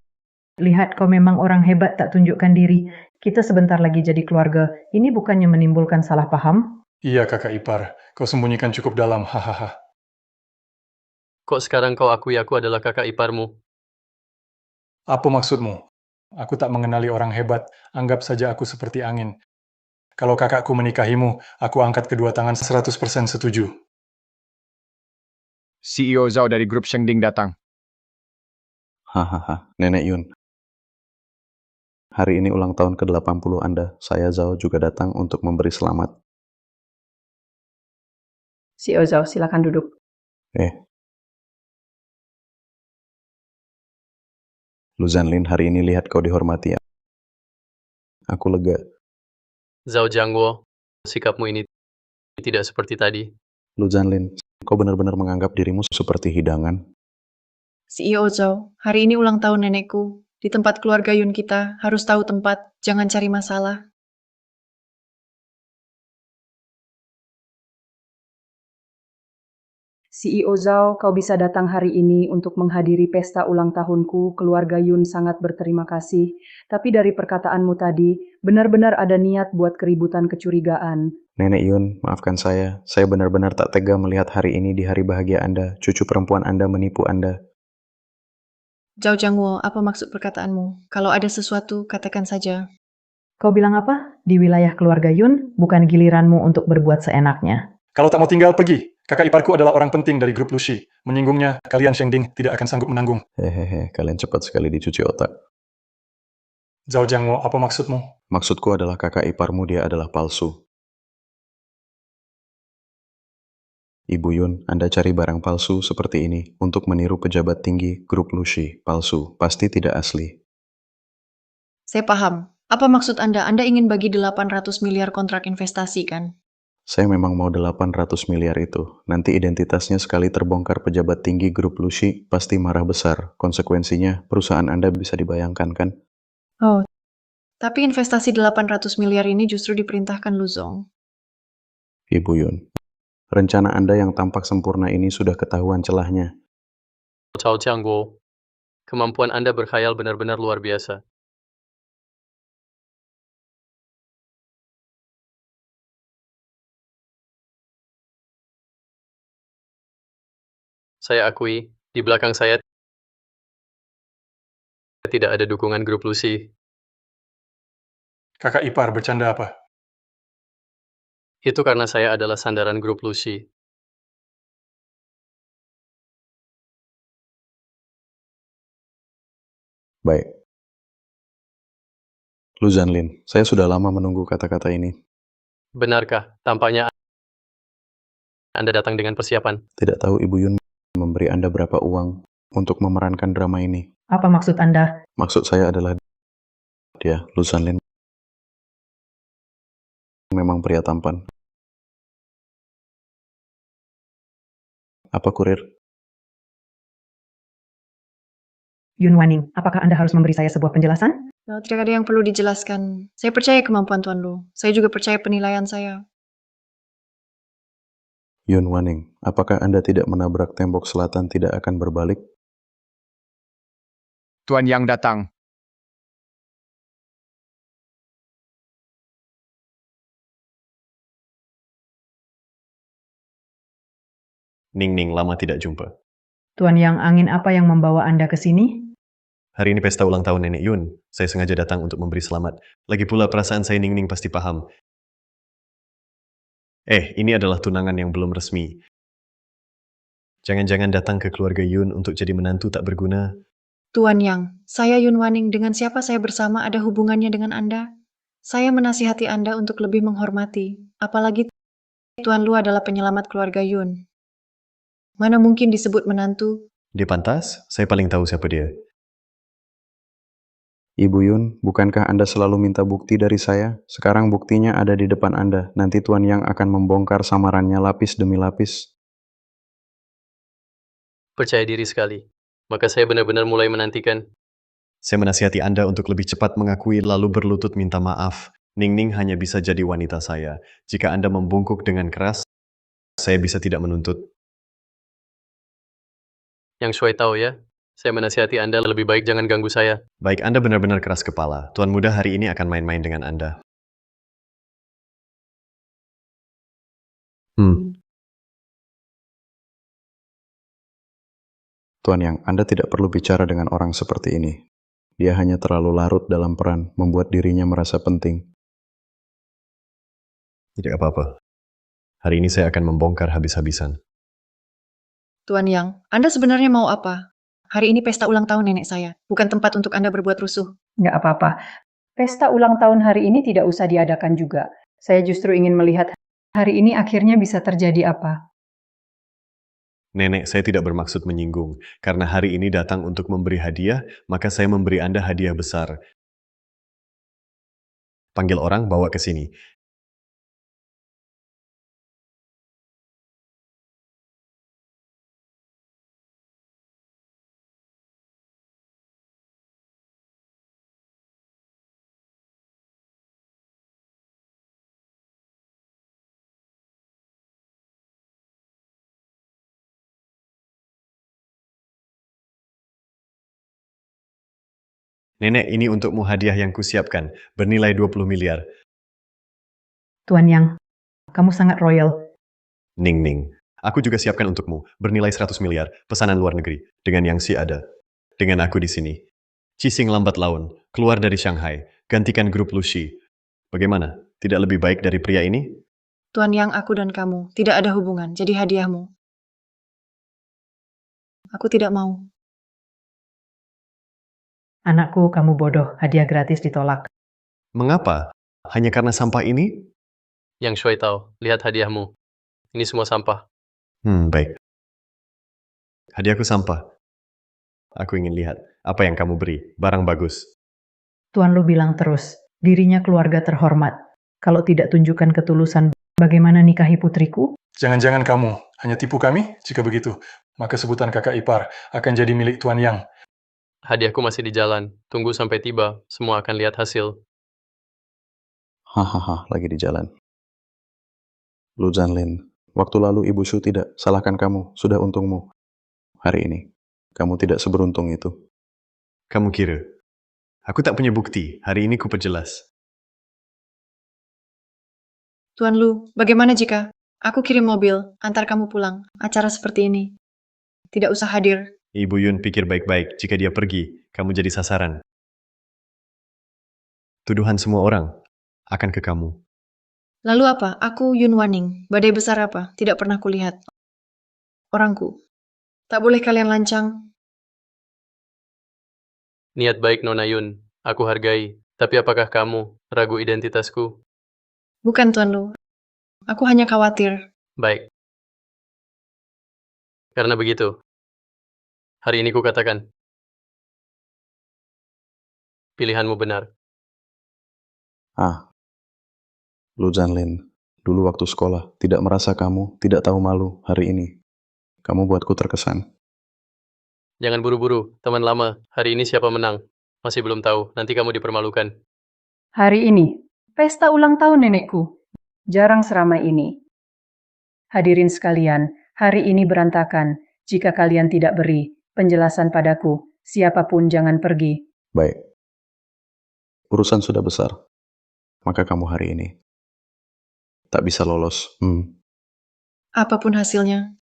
Lihat, kau memang orang hebat tak tunjukkan diri. Kita sebentar lagi jadi keluarga. Ini bukannya menimbulkan salah paham? Iya, kakak ipar. Kau sembunyikan cukup dalam, hahaha. Kok sekarang kau akui aku adalah kakak iparmu? Apa maksudmu? Aku tak mengenali orang hebat. Anggap saja aku seperti angin. Kalau kakakku menikahimu, aku angkat kedua tangan 100% setuju. CEO Zhao dari grup Shengding datang. Hahaha, Nenek Yun. Hari ini ulang tahun ke-80 Anda. Saya Zhao juga datang untuk memberi selamat. Si Ozao, silakan duduk. Lu Zanlin, hari ini lihat kau dihormati ya. Aku lega. Zhao Jiangguo, sikapmu ini tidak seperti tadi. Lu Zanlin, kau benar-benar menganggap dirimu seperti hidangan. CEO Zhao, hari ini ulang tahun nenekku. Di tempat keluarga Yun kita, harus tahu tempat, jangan cari masalah. CEO Zhao, kau bisa datang hari ini untuk menghadiri pesta ulang tahunku. Keluarga Yun sangat berterima kasih. Tapi dari perkataanmu tadi, benar-benar ada niat buat keributan kecurigaan. Nenek Yun, maafkan saya. Saya benar-benar tak tega melihat hari ini di hari bahagia Anda. Cucu perempuan Anda menipu Anda. Zhao Jiangguo, apa maksud perkataanmu? Kalau ada sesuatu, katakan saja. Kau bilang apa? Di wilayah keluarga Yun, bukan giliranmu untuk berbuat seenaknya. Kalau tak mau tinggal, pergi. Kakak iparku adalah orang penting dari grup Lucy. Menyinggungnya, kalian Shengding tidak akan sanggup menanggung. Hehehe, kalian cepat sekali dicuci otak. Zhao Jiangwo, apa maksudmu? Maksudku adalah kakak iparmu dia adalah palsu. Ibu Yun, Anda cari barang palsu seperti ini untuk meniru pejabat tinggi grup Lucy. Palsu, pasti tidak asli. Saya paham. Apa maksud Anda? Anda ingin bagi 800 miliar kontrak investasi, kan? Saya memang mau 800 miliar itu. Nanti identitasnya sekali terbongkar pejabat tinggi grup Lucy, pasti marah besar. Konsekuensinya, perusahaan Anda bisa dibayangkan, kan? Oh, tapi investasi 800 miliar ini justru diperintahkan Lu Zong. Ibu Yun, rencana Anda yang tampak sempurna ini sudah ketahuan celahnya. Zhao Jiangguo, kemampuan Anda berkhayal benar-benar luar biasa. Saya akui, di belakang saya tidak ada dukungan grup Lucy. Kakak ipar bercanda apa? Itu karena saya adalah sandaran grup Lucy. Baik. Lu Zanlin, saya sudah lama menunggu kata-kata ini. Benarkah? Tampaknya Anda datang dengan persiapan. Tidak tahu Ibu Yun memberi Anda berapa uang untuk memerankan drama ini. Apa maksud Anda? Maksud saya adalah dia, Lu Zanlin, memang pria tampan. Apa kurir? Yun Waning, apakah Anda harus memberi saya sebuah penjelasan? Nah, tidak ada yang perlu dijelaskan. Saya percaya kemampuan Tuan Lu. Saya juga percaya penilaian saya. Yun Waning, apakah Anda tidak menabrak tembok selatan tidak akan berbalik? Tuan Yang datang. Ning Ning, lama tidak jumpa. Tuan Yang Angin, apa yang membawa Anda ke sini? Hari ini pesta ulang tahun Nenek Yun. Saya sengaja datang untuk memberi selamat. Lagi pula perasaan saya Ning Ning pasti paham. Ini adalah tunangan yang belum resmi. Jangan-jangan datang ke keluarga Yun untuk jadi menantu tak berguna. Tuan Yang, saya Yun Waning. Dengan siapa saya bersama ada hubungannya dengan Anda? Saya menasihati Anda untuk lebih menghormati. Apalagi Tuan Lu adalah penyelamat keluarga Yun. Mana mungkin disebut menantu? Dia pantas? Saya paling tahu siapa dia. Ibu Yun, bukankah Anda selalu minta bukti dari saya? Sekarang buktinya ada di depan Anda. Nanti Tuan Yang akan membongkar samarannya lapis demi lapis. Percaya diri sekali. Maka saya benar-benar mulai menantikan. Saya menasihati Anda untuk lebih cepat mengakui lalu berlutut minta maaf. Ning Ning hanya bisa jadi wanita saya. Jika Anda membungkuk dengan keras, saya bisa tidak menuntut. Yang Shuai tahu ya, saya menasihati Anda lebih baik jangan ganggu saya. Baik, Anda benar-benar keras kepala. Tuan muda hari ini akan main-main dengan Anda. Tuan Yang, Anda tidak perlu bicara dengan orang seperti ini. Dia hanya terlalu larut dalam peran, membuat dirinya merasa penting. Tidak apa-apa. Hari ini saya akan membongkar habis-habisan. Tuan Yang, Anda sebenarnya mau apa? Hari ini pesta ulang tahun nenek saya, bukan tempat untuk Anda berbuat rusuh. Nggak apa-apa. Pesta ulang tahun hari ini tidak usah diadakan juga. Saya justru ingin melihat hari ini akhirnya bisa terjadi apa. Nenek, saya tidak bermaksud menyinggung. Karena hari ini datang untuk memberi hadiah, maka saya memberi Anda hadiah besar. Panggil orang, bawa ke sini. Nenek, ini untukmu hadiah yang kusiapkan, bernilai 20 miliar. Tuan Yang, kamu sangat royal. Ning Ning, aku juga siapkan untukmu, bernilai 100 miliar, pesanan luar negeri, dengan yang si ada. Dengan aku di sini. Cising lambat laun, keluar dari Shanghai, gantikan grup Lushi. Bagaimana? Tidak lebih baik dari pria ini? Tuan Yang, aku dan kamu tidak ada hubungan, jadi hadiahmu. Aku tidak mau. Anakku, kamu bodoh. Hadiah gratis ditolak. Mengapa? Hanya karena sampah ini? Yang Shuai tahu, lihat hadiahmu. Ini semua sampah. Baik. Hadiahku sampah. Aku ingin lihat apa yang kamu beri, barang bagus. Tuan Lu bilang terus, dirinya keluarga terhormat. Kalau tidak tunjukkan ketulusan, bagaimana nikahi putriku? Jangan-jangan kamu hanya tipu kami? Jika begitu, maka sebutan kakak ipar akan jadi milik Tuan Yang. Hadiahku masih di jalan. Tunggu sampai tiba. Semua akan lihat hasil. Hahaha, lagi di jalan. Lu Zanlin, waktu lalu Ibu Shu tidak salahkan kamu, sudah untungmu. Hari ini, kamu tidak seberuntung itu. Kamu kira? Aku tak punya bukti, hari ini ku perjelas. Tuan Lu, bagaimana jika aku kirim mobil, antar kamu pulang, acara seperti ini? Tidak usah hadir. Ibu Yun pikir baik-baik, jika dia pergi, kamu jadi sasaran. Tuduhan semua orang akan ke kamu. Lalu apa? Aku Yun Waning. Badai besar apa? Tidak pernah kulihat. Orangku. Tak boleh kalian lancang. Niat baik Nona Yun. Aku hargai. Tapi apakah kamu ragu identitasku? Bukan Tuan Lu. Aku hanya khawatir. Baik. Karena begitu, hari ini ku katakan, pilihanmu benar. Lu Zanlin, dulu waktu sekolah, tidak merasa kamu, tidak tahu malu hari ini. Kamu buatku terkesan. Jangan buru-buru, teman lama. Hari ini siapa menang? Masih belum tahu, nanti kamu dipermalukan. Hari ini, pesta ulang tahun nenekku. Jarang seramai ini. Hadirin sekalian, hari ini berantakan. Jika kalian tidak beri penjelasan padaku, siapapun jangan pergi. Baik. Urusan sudah besar. Maka kamu hari ini tak bisa lolos. Apapun hasilnya.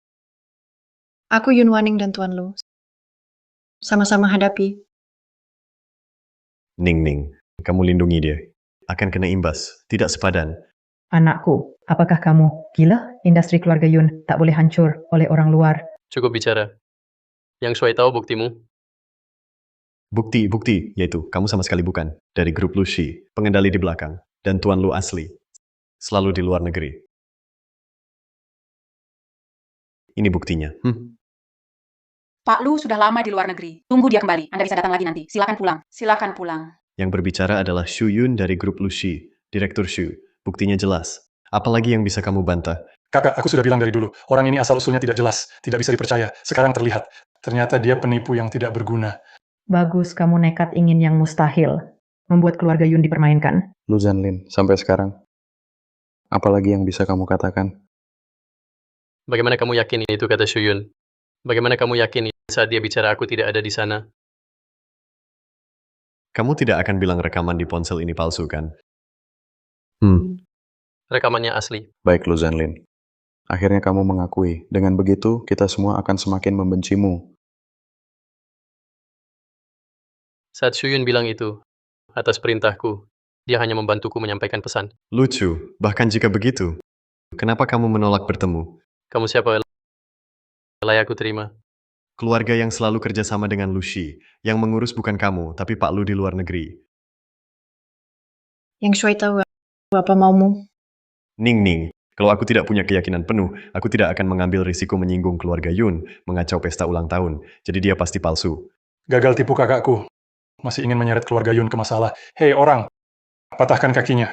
Aku Yun Waning dan Tuan Lu. Sama-sama hadapi. Ning, kamu lindungi dia. Akan kena imbas, tidak sepadan. Anakku, apakah kamu gila? Industri keluarga Yun tak boleh hancur oleh orang luar. Cukup bicara. Yang Shuai tahu buktimu. Bukti, yaitu kamu sama sekali bukan dari grup Lucy, pengendali di belakang, dan Tuan Lu asli. Selalu di luar negeri. Ini buktinya. Pak Lu sudah lama di luar negeri. Tunggu dia kembali. Anda bisa datang lagi nanti. Silakan pulang. Silakan pulang. Yang berbicara adalah Xu Yun dari grup Lucy, Direktur Xu. Buktinya jelas. Apalagi yang bisa kamu bantah? Kakak, aku sudah bilang dari dulu, orang ini asal-usulnya tidak jelas, tidak bisa dipercaya. Sekarang terlihat, ternyata dia penipu yang tidak berguna. Bagus kamu nekat ingin yang mustahil. Membuat keluarga Yun dipermainkan. Lu Zanlin, sampai sekarang. Apalagi yang bisa kamu katakan? Bagaimana kamu yakin itu kata Shuyun? Bagaimana kamu yakin saat dia bicara aku tidak ada di sana? Kamu tidak akan bilang rekaman di ponsel ini palsu, kan? Rekamannya asli. Baik Lu Zanlin. Akhirnya kamu mengakui. Dengan begitu, kita semua akan semakin membencimu. Saat Shuyun bilang itu, atas perintahku, dia hanya membantuku menyampaikan pesan. Lucu, bahkan jika begitu. Kenapa kamu menolak bertemu? Kamu siapa? Layak aku terima. Keluarga yang selalu kerjasama dengan Lucy, yang mengurus bukan kamu, tapi Pak Lu di luar negeri. Yang Shuai tahu apa maumu. Ning, kalau aku tidak punya keyakinan penuh, aku tidak akan mengambil risiko menyinggung keluarga Yun, mengacau pesta ulang tahun, jadi dia pasti palsu. Gagal tipu kakakku. Masih ingin menyeret keluarga Yun ke masalah. Hei orang, patahkan kakinya.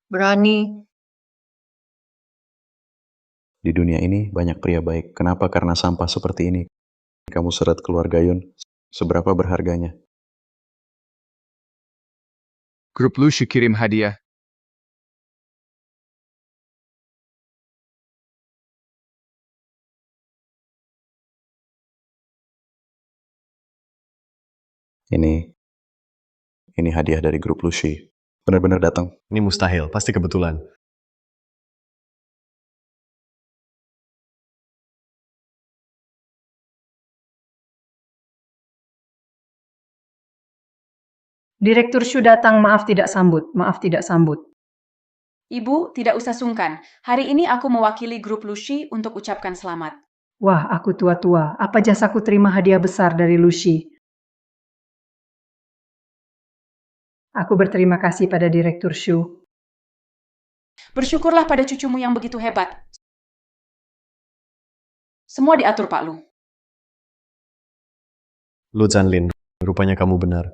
Berani. Di dunia ini banyak pria baik. Kenapa? Karena sampah seperti ini. Kamu seret keluarga Yun. Seberapa berharganya? Grup Lucy kirim hadiah. Ini hadiah dari grup Lucy. Benar-benar datang. Ini mustahil, pasti kebetulan. Direktur Shu datang, maaf tidak sambut. Maaf tidak sambut. Ibu, tidak usah sungkan. Hari ini aku mewakili grup Lucy untuk ucapkan selamat. Wah, aku tua-tua. Apa jasaku terima hadiah besar dari Lucy? Aku berterima kasih pada Direktur Shu. Bersyukurlah pada cucumu yang begitu hebat. Semua diatur Pak Lu. Lu Zanlin, rupanya kamu benar.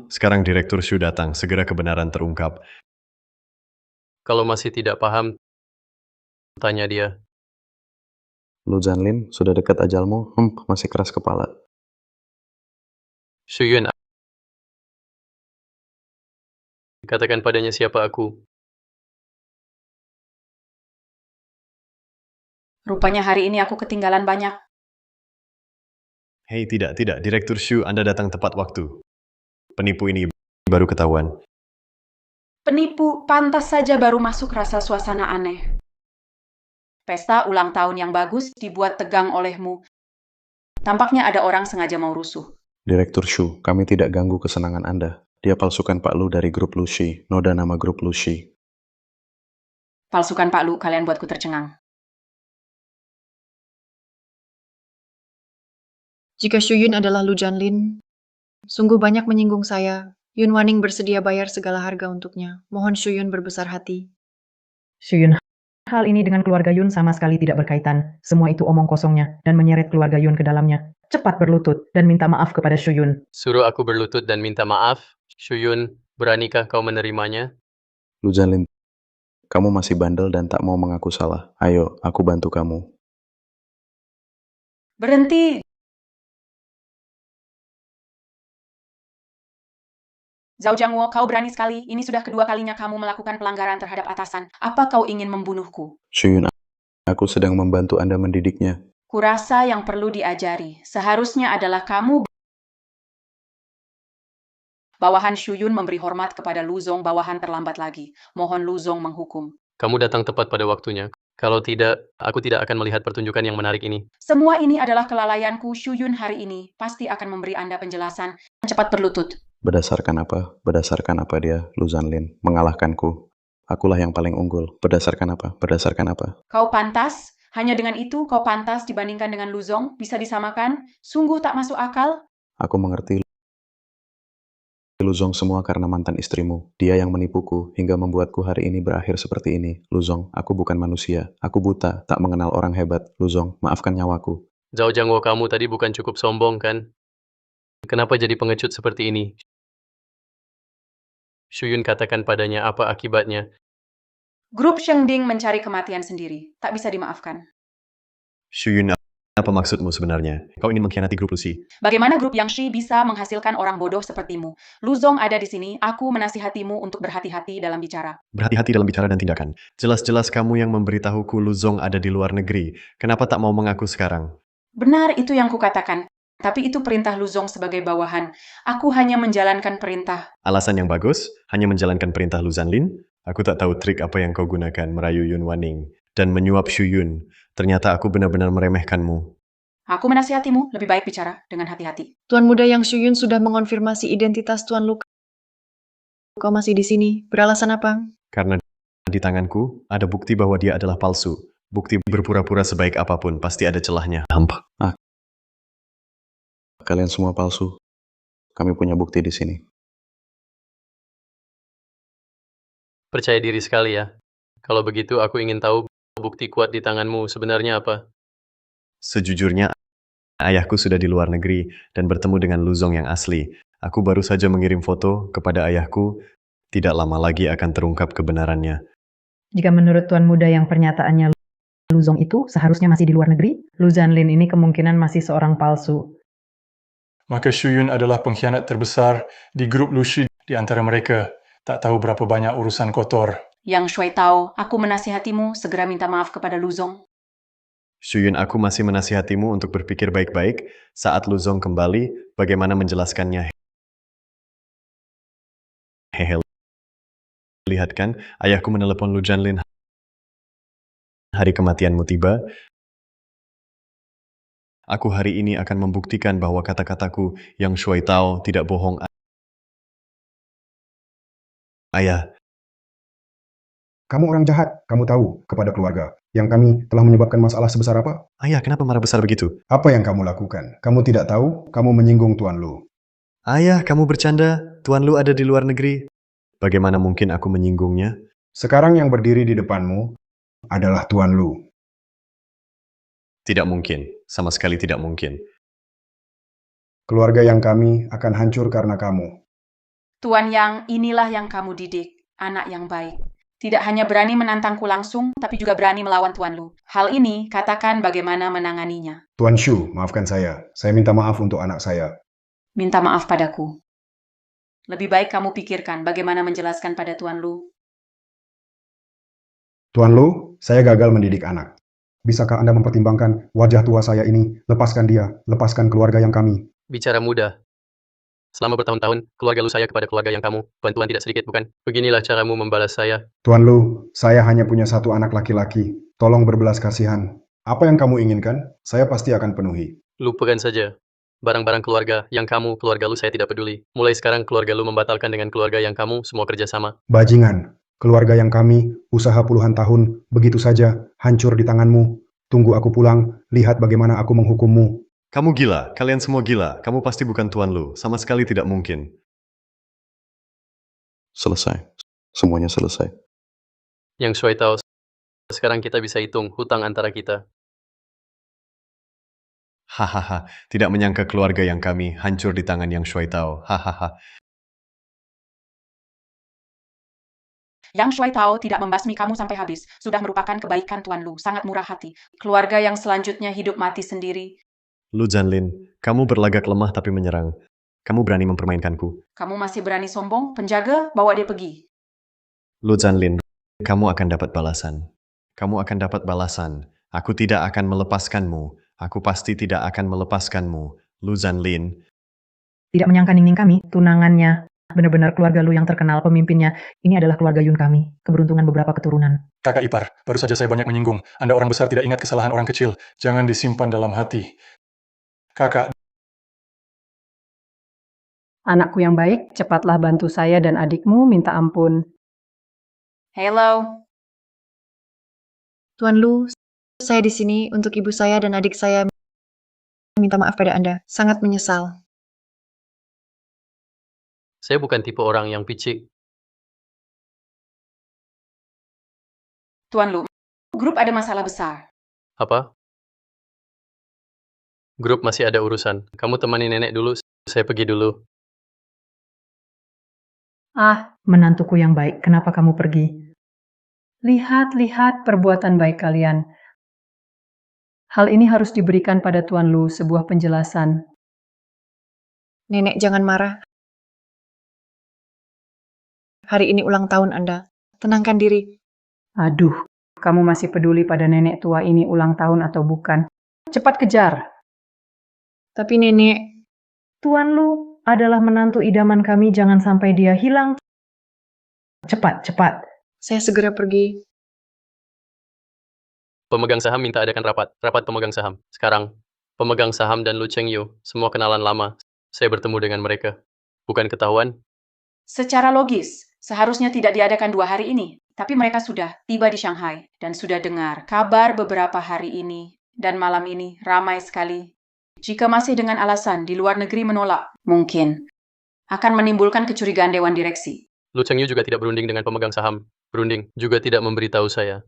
Sekarang Direktur Shu datang, segera kebenaran terungkap. Kalau masih tidak paham, tanya dia. Lu Zanlin, sudah dekat ajalmu? Masih keras kepala. Shuyun, katakan padanya siapa aku. Rupanya hari ini aku ketinggalan banyak. Hei, tidak. Direktur Shu, Anda datang tepat waktu. Penipu ini baru ketahuan. Penipu, pantas saja baru masuk rasa suasana aneh. Pesta ulang tahun yang bagus dibuat tegang olehmu. Tampaknya ada orang sengaja mau rusuh. Direktur Shu, kami tidak ganggu kesenangan Anda. Dia palsukan Pak Lu dari grup Lucy. Noda nama grup Lucy. Palsukan Pak Lu, kalian buatku tercengang. Jika Xu Yun adalah Lu Janlin, sungguh banyak menyinggung saya. Yun Waning bersedia bayar segala harga untuknya. Mohon Xu Yun berbesar hati. Shu Yun, hal ini dengan keluarga Yun sama sekali tidak berkaitan. Semua itu omong kosongnya dan menyeret keluarga Yun ke dalamnya. Cepat berlutut dan minta maaf kepada Shu Yun. Suruh aku berlutut dan minta maaf. Shuyun, beranikah kau menerimanya? Lu Zanlin, kamu masih bandel dan tak mau mengaku salah. Ayo, aku bantu kamu. Berhenti! Zhao Jiangwo, kau berani sekali. Ini sudah kedua kalinya kamu melakukan pelanggaran terhadap atasan. Apa kau ingin membunuhku? Shu Yun, aku sedang membantu Anda mendidiknya. Kurasa yang perlu diajari. Seharusnya adalah kamu. Bawahan Xu Yun memberi hormat kepada Lu Zong. Bawahan terlambat lagi. Mohon Lu Zong menghukum. Kamu datang tepat pada waktunya. Kalau tidak, aku tidak akan melihat pertunjukan yang menarik ini. Semua ini adalah kelalaianku. Shuyun hari ini pasti akan memberi Anda penjelasan. Cepat berlutut. Berdasarkan apa? Berdasarkan apa dia, Lu Zanlin, mengalahkanku? Akulah yang paling unggul. Berdasarkan apa? Berdasarkan apa? Kau pantas. Hanya dengan itu kau pantas dibandingkan dengan Luzong. Bisa disamakan? Sungguh tak masuk akal. Aku mengerti Luzong semua karena mantan istrimu. Dia yang menipuku hingga membuatku hari ini berakhir seperti ini. Luzong, aku bukan manusia. Aku buta, tak mengenal orang hebat. Luzong, maafkan nyawaku. Zhao Jiangwo, kamu tadi bukan cukup sombong, kan? Kenapa jadi pengecut seperti ini? Shuyun katakan padanya apa akibatnya. Grup Shengding mencari kematian sendiri. Tak bisa dimaafkan. Shuyun, apa maksudmu sebenarnya? Kau ingin mengkhianati grup Lucy? Bagaimana grup Yangshi bisa menghasilkan orang bodoh sepertimu? Luzong ada di sini. Aku menasihatimu untuk berhati-hati dalam bicara. Berhati-hati dalam bicara dan tindakan. Jelas-jelas kamu yang memberitahuku Luzong ada di luar negeri. Kenapa tak mau mengaku sekarang? Benar, itu yang kukatakan. Tapi itu perintah Luzong sebagai bawahan. Aku hanya menjalankan perintah. Alasan yang bagus, hanya menjalankan perintah Lu Zanlin. Aku tak tahu trik apa yang kau gunakan merayu Yun Waning dan menyuap Shuyun. Ternyata aku benar-benar meremehkanmu. Aku menasihatimu, lebih baik bicara dengan hati-hati. Tuan muda Yang Shuyun sudah mengonfirmasi identitas Tuan Lu. Kau masih di sini. Beralasan apa? Karena di tanganku ada bukti bahwa dia adalah palsu. Bukti berpura-pura sebaik apapun pasti ada celahnya. Kalian semua palsu. Kami punya bukti di sini. Percaya diri sekali ya. Kalau begitu, aku ingin tahu bukti kuat di tanganmu sebenarnya apa? Sejujurnya, ayahku sudah di luar negeri dan bertemu dengan Luzong yang asli. Aku baru saja mengirim foto kepada ayahku. Tidak lama lagi akan terungkap kebenarannya. Jika menurut Tuan Muda yang pernyataannya Luzong itu seharusnya masih di luar negeri, Lu Zanlin ini kemungkinan masih seorang palsu. Maka Shuyun adalah pengkhianat terbesar di grup Lucy di antara mereka. Tak tahu berapa banyak urusan kotor. Yang Shui Tao, aku menasihatimu segera minta maaf kepada Luzong. Shuyun, aku masih menasihatimu untuk berpikir baik-baik saat Luzong kembali, bagaimana menjelaskannya. Hehe. Lihat kan, ayahku menelepon Lu Zanlin. Hari kematianmu tiba. Aku hari ini akan membuktikan bahwa kata-kataku yang Shui Tao tidak bohong. Ayah, Kamu orang jahat, kamu tahu, kepada keluarga, yang kami telah menyebabkan masalah sebesar apa? ayah, kenapa marah besar begitu? Apa yang kamu lakukan? Kamu tidak tahu, kamu menyinggung Tuan Lu. Ayah, kamu bercanda? Tuan Lu ada di luar negeri. Bagaimana mungkin aku menyinggungnya? Sekarang yang berdiri di depanmu adalah Tuan Lu. Tidak mungkin, sama sekali tidak mungkin. Keluarga yang kami akan hancur karena kamu. Tuan Yang, inilah yang kamu didik, anak yang baik. Tidak hanya berani menantangku langsung, tapi juga berani melawan Tuan Lu. Hal ini, katakan bagaimana menanganinya. Tuan Shu, maafkan saya. Saya minta maaf untuk anak saya. Minta maaf padaku. Lebih baik kamu pikirkan bagaimana menjelaskan pada Tuan Lu. Tuan Lu, saya gagal mendidik anak. Bisakah Anda mempertimbangkan wajah tua saya ini? Lepaskan dia, lepaskan keluarga yang kami. Bicara mudah. Selama bertahun-tahun, keluarga Lu saya kepada keluarga yang kamu. Bantuan tidak sedikit, bukan? Beginilah caramu membalas saya. Tuan Lu, saya hanya punya satu anak laki-laki. Tolong berbelas kasihan. Apa yang kamu inginkan, saya pasti akan penuhi. Lupakan saja. Barang-barang keluarga yang kamu, keluarga Lu saya tidak peduli. Mulai sekarang keluarga Lu membatalkan dengan keluarga yang kamu, semua kerjasama. Bajingan, keluarga yang kami, usaha puluhan tahun, begitu saja, hancur di tanganmu. Tunggu aku pulang, lihat bagaimana aku menghukummu. Kamu gila, kalian semua gila. Kamu pasti bukan Tuan Lu, sama sekali tidak mungkin. Selesai. Semuanya selesai. Yang Shui tahu, sekarang kita bisa hitung hutang antara kita. Hahaha, tidak menyangka keluarga yang kami hancur di tangan Yang Shui Tao. Hahaha. Yang Shui Tao tidak membasmi kamu sampai habis. Sudah merupakan kebaikan Tuan Lu, sangat murah hati. Keluarga yang selanjutnya hidup mati sendiri. Lu Zanlin, kamu berlagak lemah tapi menyerang. Kamu berani mempermainkanku. Kamu masih berani sombong? Penjaga, bawa dia pergi. Lu Zanlin, kamu akan dapat balasan. Kamu akan dapat balasan. Aku tidak akan melepaskanmu. Aku pasti tidak akan melepaskanmu. Lu Zanlin. Tidak menyangka Ningning kami, tunangannya, benar-benar keluarga lu yang terkenal pemimpinnya. Ini adalah keluarga Yun kami. Keberuntungan beberapa keturunan. Kakak ipar, baru saja saya banyak menyinggung. Anda orang besar tidak ingat kesalahan orang kecil. Jangan disimpan dalam hati. Kakak, Anakku yang baik, cepatlah bantu saya dan adikmu minta ampun. Hello. Tuan Lu, saya di sini untuk ibu saya dan adik saya minta maaf pada Anda. Sangat menyesal. Saya bukan tipe orang yang picik. Tuan Lu, grup ada masalah besar. Apa? Grup masih ada urusan. Kamu temani nenek dulu, saya pergi dulu. Menantuku yang baik, kenapa kamu pergi? Lihat perbuatan baik kalian. Hal ini harus diberikan pada Tuan Lu sebuah penjelasan. Nenek, jangan marah. Hari ini ulang tahun Anda. Tenangkan diri. Aduh, kamu masih peduli pada nenek tua ini ulang tahun atau bukan? Cepat kejar. Tapi Nenek, Tuan Lu adalah menantu idaman kami, jangan sampai dia hilang. Cepat. saya segera pergi. Pemegang saham minta adakan rapat pemegang saham. Sekarang, pemegang saham dan Lu Chengyu, semua kenalan lama. Saya bertemu dengan mereka. Bukan ketahuan? Secara logis, seharusnya tidak diadakan 2 hari ini. Tapi mereka sudah tiba di Shanghai dan sudah dengar kabar beberapa hari ini. Dan malam ini ramai sekali. Jika masih dengan alasan di luar negeri menolak, mungkin akan menimbulkan kecurigaan Dewan Direksi. Lu Chengyu juga tidak berunding dengan pemegang saham. Berunding juga tidak memberitahu saya.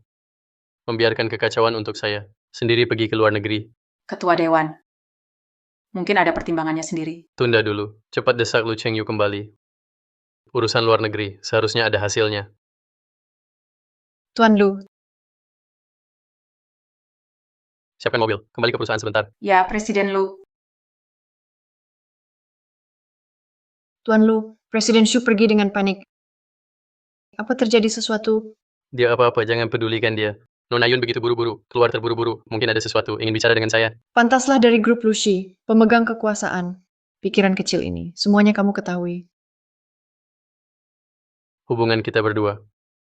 Membiarkan kekacauan untuk saya. Sendiri pergi ke luar negeri. Ketua Dewan, mungkin ada pertimbangannya sendiri. Tunda dulu. Cepat desak Lu Chengyu kembali. Urusan luar negeri, seharusnya ada hasilnya. Tuan Lu, Siapkan mobil. Kembali ke perusahaan sebentar. Ya, Presiden Lu. Tuan Lu, Presiden Xu pergi dengan panik. Apa terjadi sesuatu? Dia apa-apa, jangan pedulikan dia. Nona Yun begitu buru-buru, keluar terburu-buru. Mungkin ada sesuatu, ingin bicara dengan saya. Pantaslah dari grup Lucy, pemegang kekuasaan. Pikiran kecil ini, semuanya kamu ketahui. Hubungan kita berdua.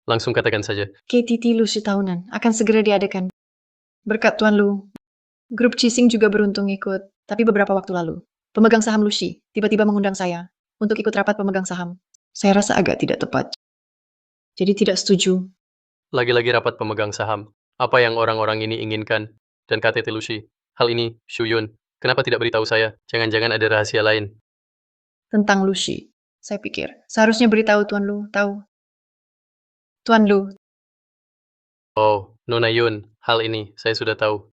Langsung katakan saja. KTT Lucy tahunan akan segera diadakan. Berkat Tuan Lu, grup Cising juga beruntung ikut. Tapi beberapa waktu lalu, pemegang saham Lucy tiba-tiba mengundang saya untuk ikut rapat pemegang saham. Saya rasa agak tidak tepat. Jadi tidak setuju. Lagi-lagi rapat pemegang saham. Apa yang orang-orang ini inginkan? Dan KTT Lucy. Hal ini, Xu Yun. Kenapa tidak beritahu saya? Jangan-jangan ada rahasia lain. Tentang Lucy, saya pikir seharusnya beritahu Tuan Lu tahu. Tuan Lu, Oh, Nona Yun. Hal ini, saya sudah tahu.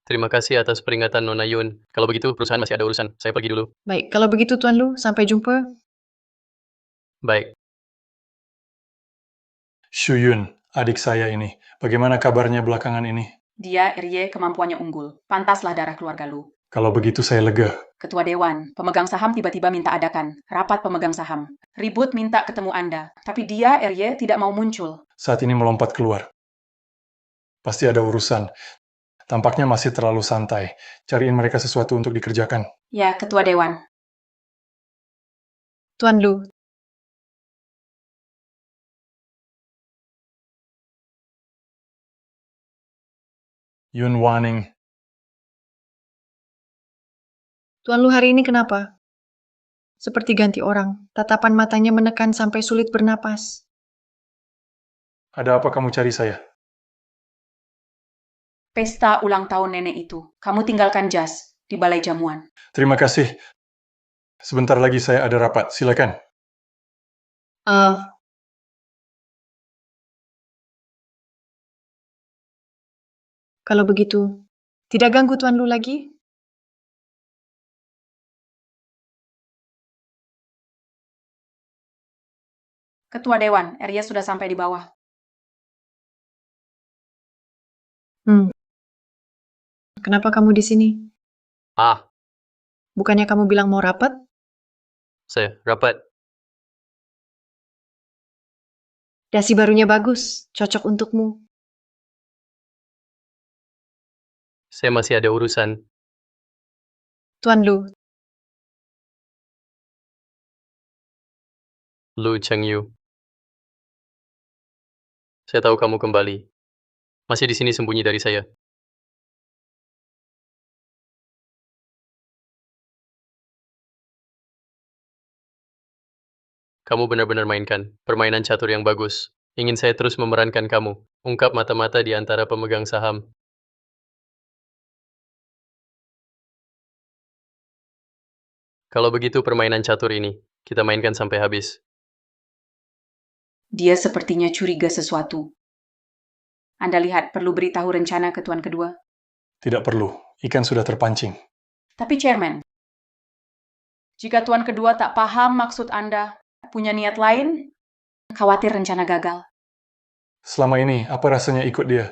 Terima kasih atas peringatan Nona Yun. Kalau begitu, perusahaan masih ada urusan. Saya pergi dulu. baik. Kalau begitu Tuan Lu, sampai jumpa. Baik. Xu Yun, adik saya ini. Bagaimana kabarnya belakangan ini? Dia, Rye, kemampuannya unggul. Pantaslah darah keluarga Lu. Kalau begitu saya lega. Ketua Dewan, pemegang saham tiba-tiba minta adakan rapat pemegang saham. Ribut minta ketemu Anda. Tapi dia, Rye, tidak mau muncul. Saat ini melompat keluar. Pasti ada urusan. Tampaknya masih terlalu santai. Cariin mereka sesuatu untuk dikerjakan. Ya, Ketua Dewan. Tuan Lu, Yun Waning, Tuan Lu hari ini kenapa? Seperti ganti orang, tatapan matanya menekan sampai sulit bernapas. ada apa kamu cari saya? Pesta ulang tahun nenek itu. Kamu tinggalkan jas di balai jamuan. Terima kasih. Sebentar lagi saya ada rapat. Silakan. Kalau begitu, tidak ganggu Tuan Lu lagi? Ketua Dewan, Rye sudah sampai di bawah. Kenapa kamu di sini? Bukannya kamu bilang mau rapat? Saya rapat. Dasi barunya bagus, cocok untukmu. Saya masih ada urusan. Tuan Lu, Lu Chengyu. Saya tahu kamu kembali. Masih di sini sembunyi dari saya. Kamu benar-benar mainkan permainan catur yang bagus. Ingin saya terus memerankan kamu. Ungkap mata-mata di antara pemegang saham. Kalau begitu permainan catur ini, kita mainkan sampai habis. Dia sepertinya curiga sesuatu. Anda lihat perlu beritahu rencana ke tuan kedua. Tidak perlu, ikan sudah terpancing. Tapi Chairman, jika tuan kedua tak paham maksud Anda, punya niat lain, khawatir rencana gagal. Selama ini, apa rasanya ikut dia?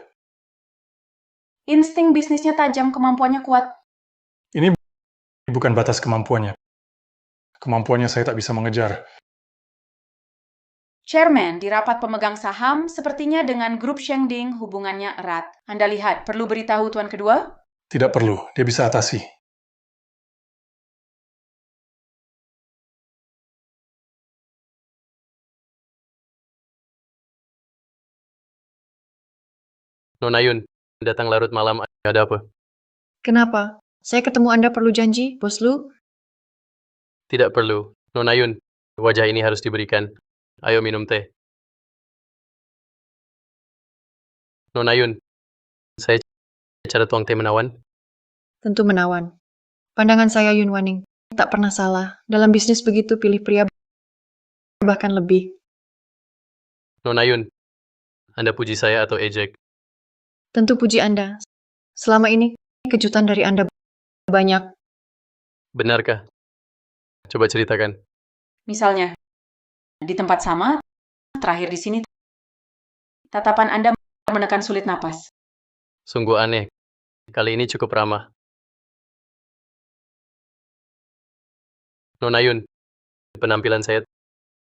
Insting bisnisnya tajam, kemampuannya kuat. Ini bukan batas kemampuannya. Kemampuannya saya tak bisa mengejar. Chairman, di rapat pemegang saham, sepertinya dengan grup Shengding hubungannya erat. Anda lihat, perlu beritahu tuan kedua? Tidak perlu, dia bisa atasi. Nona Yun, datang larut malam, ada apa? Kenapa? Saya ketemu Anda perlu janji, Bos Lu? Tidak perlu. Nona Yun, wajah ini harus diberikan. Ayo minum teh. Nona Yun, saya cara tuang teh menawan. Tentu menawan. Pandangan saya Yun Waning tak pernah salah. Dalam bisnis begitu pilih pria bahkan lebih. Nona Yun, Anda puji saya atau ejek? Tentu puji Anda. Selama ini kejutan dari Anda banyak. Benarkah? Coba ceritakan. Misalnya, di tempat sama, terakhir di sini, tatapan Anda menekan sulit napas. Sungguh aneh. Kali ini cukup ramah. Nona Yun, penampilan saya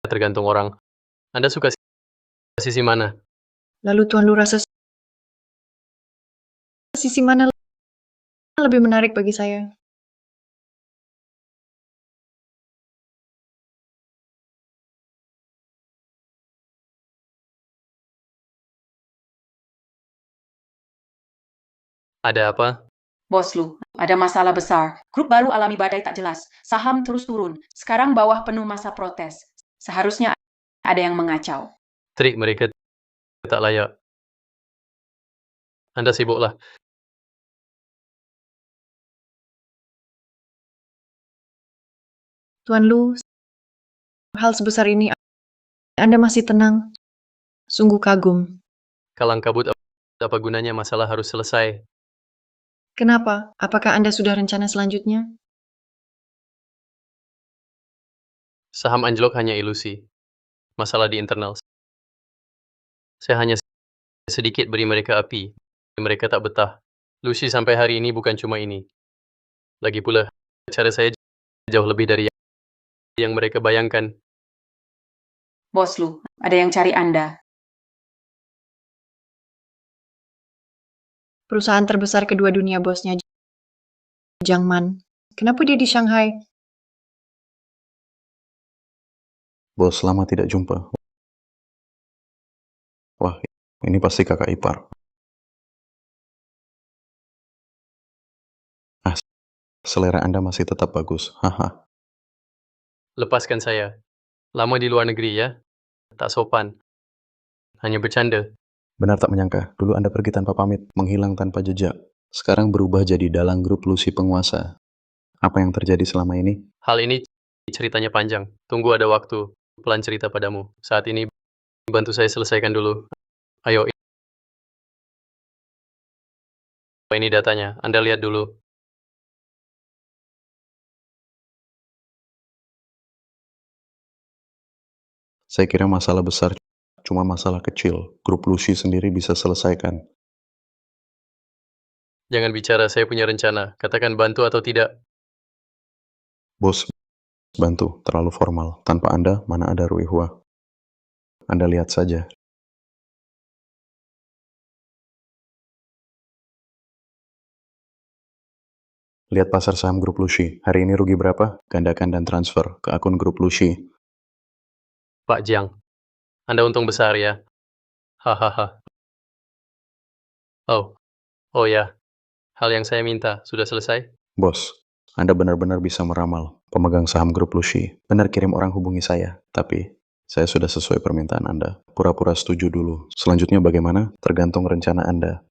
tergantung orang. Anda suka sisi mana? Lalu Tuan Lu rasa sisi mana lebih menarik bagi saya? Ada apa? Bos Lu, ada masalah besar. Grup baru alami badai tak jelas. Saham terus turun. Sekarang bawah penuh masa protes. Seharusnya ada yang mengacau. Trik mereka tak layak. Anda sibuklah. Tuan Lu, hal sebesar ini Anda masih tenang. Sungguh kagum. Kalang kabut apa gunanya masalah harus selesai. Kenapa? Apakah Anda sudah rencana selanjutnya? Saham anjlok hanya ilusi. Masalah di internal. Saya hanya sedikit beri mereka api. Mereka tak betah. Lucy sampai hari ini bukan cuma ini. Lagi pula, cara saya jauh lebih dari yang mereka bayangkan. Bos Lu, ada yang cari Anda. Perusahaan terbesar kedua dunia bosnya, Jiang Man. Kenapa dia di Shanghai? Bos, lama tidak jumpa. Wah, ini pasti kakak ipar. Ah, selera Anda masih tetap bagus. Haha. Lepaskan saya. Lama di luar negeri ya. Tak sopan. Hanya bercanda. Benar tak menyangka, dulu Anda pergi tanpa pamit, menghilang tanpa jejak. Sekarang berubah jadi dalang grup Lucy penguasa. Apa yang terjadi selama ini? Hal ini ceritanya panjang. Tunggu ada waktu. Pelan cerita padamu. Saat ini, bantu saya selesaikan dulu. Ayo, ini datanya. Anda lihat dulu. Saya kira masalah besar cuma masalah kecil. Grup Lucy sendiri bisa selesaikan. Jangan bicara, saya punya rencana. Katakan bantu atau tidak. Bos, bantu. Terlalu formal. Tanpa Anda, mana ada Rui Hua. Anda lihat saja. Lihat pasar saham grup Lucy. Hari ini rugi berapa? Gandakan dan transfer ke akun grup Lucy. Pak Jiang, Anda untung besar ya. Hahaha. Oh ya, hal yang saya minta sudah selesai? Bos, Anda benar-benar bisa meramal. Pemegang saham grup Lucy. Benar kirim orang hubungi saya. Tapi, saya sudah sesuai permintaan Anda. Pura-pura setuju dulu. Selanjutnya bagaimana? Tergantung rencana Anda.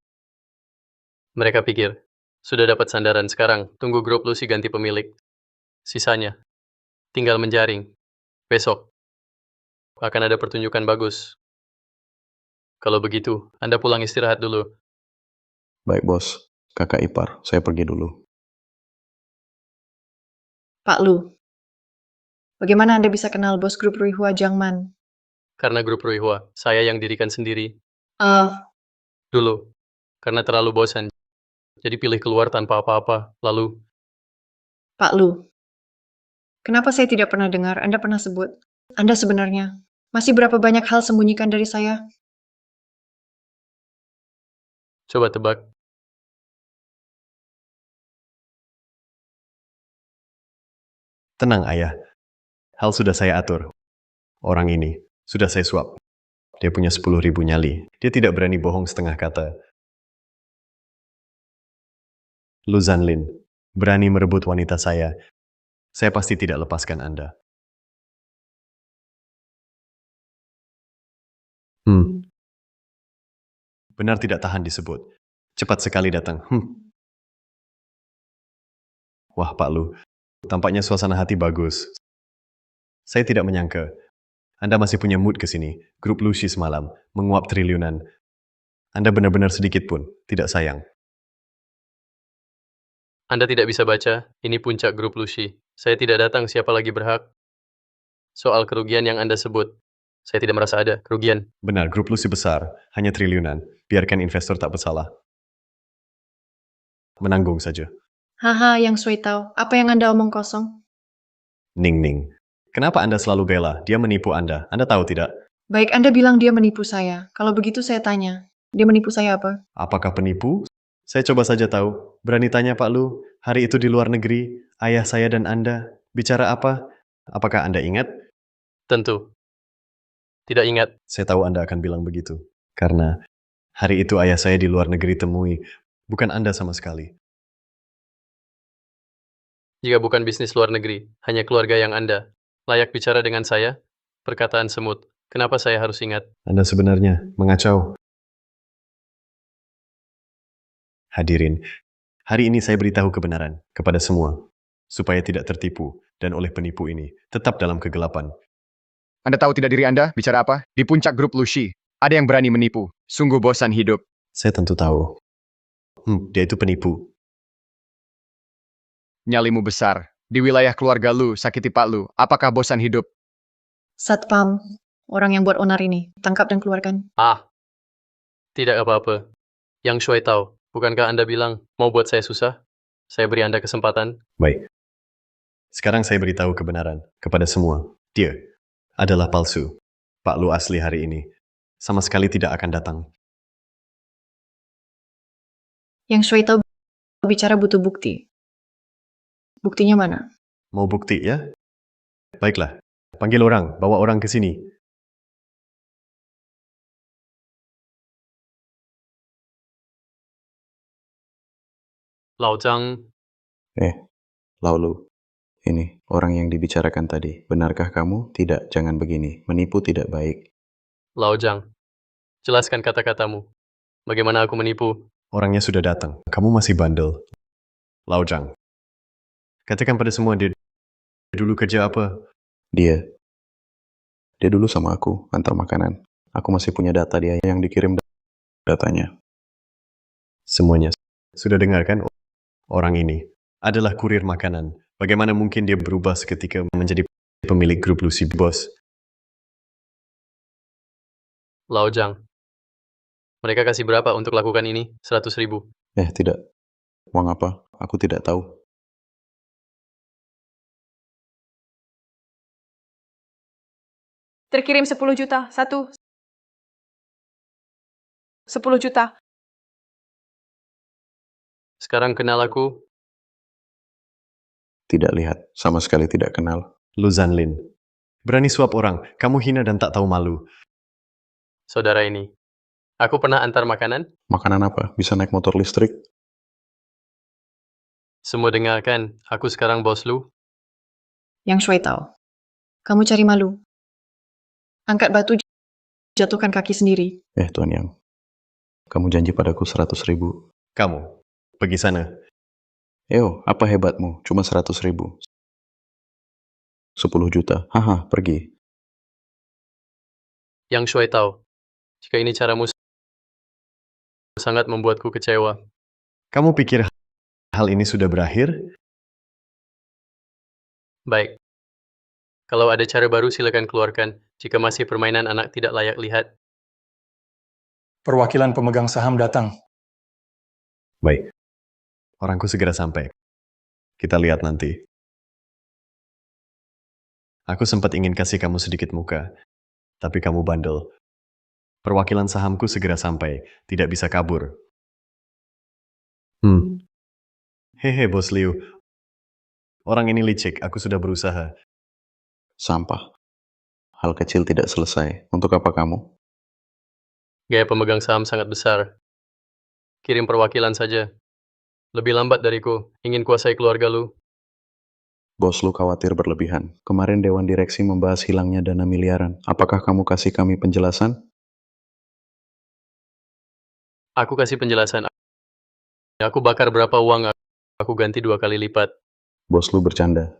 Mereka pikir, sudah dapat sandaran sekarang, tunggu grup Lucy ganti pemilik. Sisanya, tinggal menjaring. Besok, akan ada pertunjukan bagus. Kalau begitu, Anda pulang istirahat dulu. Baik bos, kakak ipar, saya pergi dulu. Pak Lu, bagaimana Anda bisa kenal bos grup Ruihua Jiangman? Karena grup Ruihua, saya yang dirikan sendiri. Eh, Dulu, karena terlalu bosan. Jadi pilih keluar tanpa apa-apa, lalu Pak Lu, kenapa saya tidak pernah dengar Anda pernah sebut? Anda sebenarnya masih berapa banyak hal sembunyikan dari saya? coba tebak. Tenang, Ayah. Hal sudah saya atur. Orang ini sudah saya suap. Dia punya 10.000 nyali. Dia tidak berani bohong setengah kata. Lu Zanlin, berani merebut wanita saya pasti tidak lepaskan Anda. Benar tidak tahan disebut. Cepat sekali datang. Wah, Pak Lu, tampaknya suasana hati bagus. Saya tidak menyangka. Anda masih punya mood ke sini. Grup Lucy semalam, menguap triliunan. Anda benar-benar sedikit pun tidak sayang. Anda tidak bisa baca, ini puncak grup Lucy. Saya tidak datang, siapa lagi berhak? Soal kerugian yang Anda sebut, saya tidak merasa ada kerugian. Benar, grup Lucy besar, hanya triliunan. Biarkan investor tak bersalah. Menanggung saja. Haha, yang Sui tahu. Apa yang Anda omong kosong? Ning. Kenapa Anda selalu bela? Dia menipu Anda. Anda tahu tidak? Baik, Anda bilang dia menipu saya. Kalau begitu saya tanya, dia menipu saya apa? Apakah penipu? Saya coba saja tahu. Berani tanya Pak Lu, hari itu di luar negeri, ayah saya dan Anda bicara apa? Apakah Anda ingat? Tentu. Tidak ingat. Saya tahu Anda akan bilang begitu. Karena hari itu ayah saya di luar negeri temui, bukan Anda sama sekali. Jika bukan bisnis luar negeri, hanya keluarga yang Anda layak bicara dengan saya, perkataan semut, kenapa saya harus ingat? Anda sebenarnya mengacau. Hadirin, hari ini saya beritahu kebenaran kepada semua, supaya tidak tertipu dan oleh penipu ini tetap dalam kegelapan. Anda tahu tidak diri Anda bicara apa? Di puncak grup Lucy, ada yang berani menipu. Sungguh bosan hidup. Saya tentu tahu. Dia itu penipu. Nyalimu besar. Di wilayah keluarga Lu, sakiti Pak Lu. Apakah bosan hidup? Satpam, orang yang buat onar ini, tangkap dan keluarkan. Tidak apa-apa. Yang Shui tahu, bukankah Anda bilang mau buat saya susah? Saya beri Anda kesempatan. Baik. Sekarang saya beritahu kebenaran kepada semua. Dia adalah palsu. Pak Lu asli hari ini sama sekali tidak akan datang. Yang Sui tahu bicara butuh bukti. Buktinya mana? Mau bukti ya? Baiklah. Panggil orang, bawa orang ke sini. Lao Zhang, Lalu, ini orang yang dibicarakan tadi. Benarkah kamu? Tidak, jangan begini. Menipu tidak baik. Lao Zhang, jelaskan kata-katamu. Bagaimana aku menipu? Orangnya sudah datang. Kamu masih bandel. Lao Zhang. Katakan pada semua dia dulu kerja apa? Dia dulu sama aku, antar makanan. Aku masih punya data dia yang dikirim datanya. Semuanya sudah dengar kan? Orang ini adalah kurir makanan. Bagaimana mungkin dia berubah seketika menjadi pemilik grup Lucy Bos? Lao Zhang, mereka kasih berapa untuk lakukan ini? 100.000. Tidak. Uang apa? Aku tidak tahu. Terkirim 10 juta. 1. 10 juta. Sekarang kenal aku? Tidak lihat, sama sekali tidak kenal. Lu Zanlin. Berani suap orang, kamu hina dan tak tahu malu. Saudara ini, aku pernah antar makanan? Makanan apa? Bisa naik motor listrik? Semua dengarkan, aku sekarang bos lu. Yang Shui tahu. Kamu cari malu. Angkat batu, jatuhkan kaki sendiri. Tuan Yang. Kamu janji padaku 100.000. Kamu, pergi sana. Apa hebatmu? Cuma 100.000. 10 juta. Haha, pergi. Yang Shui tahu, jika ini caramu sangat membuatku kecewa. Kamu pikir hal ini sudah berakhir? Baik. Kalau ada cara baru silakan keluarkan, jika masih permainan anak tidak layak lihat. Perwakilan pemegang saham datang. Baik. Orangku segera sampai. Kita lihat nanti. Aku sempat ingin kasih kamu sedikit muka, tapi kamu bandel. Perwakilan sahamku segera sampai, tidak bisa kabur. Hehe, Bos Liu. Orang ini licik, aku sudah berusaha. Sampah. Hal kecil tidak selesai. Untuk apa kamu? Gaya pemegang saham sangat besar. Kirim perwakilan saja. Lebih lambat dariku, ingin kuasai keluarga lu. Bos lu khawatir berlebihan. Kemarin Dewan Direksi membahas hilangnya dana miliaran. Apakah kamu kasih kami penjelasan? Aku kasih penjelasan. Aku bakar berapa uang, aku ganti 2 kali lipat. Bos lu bercanda.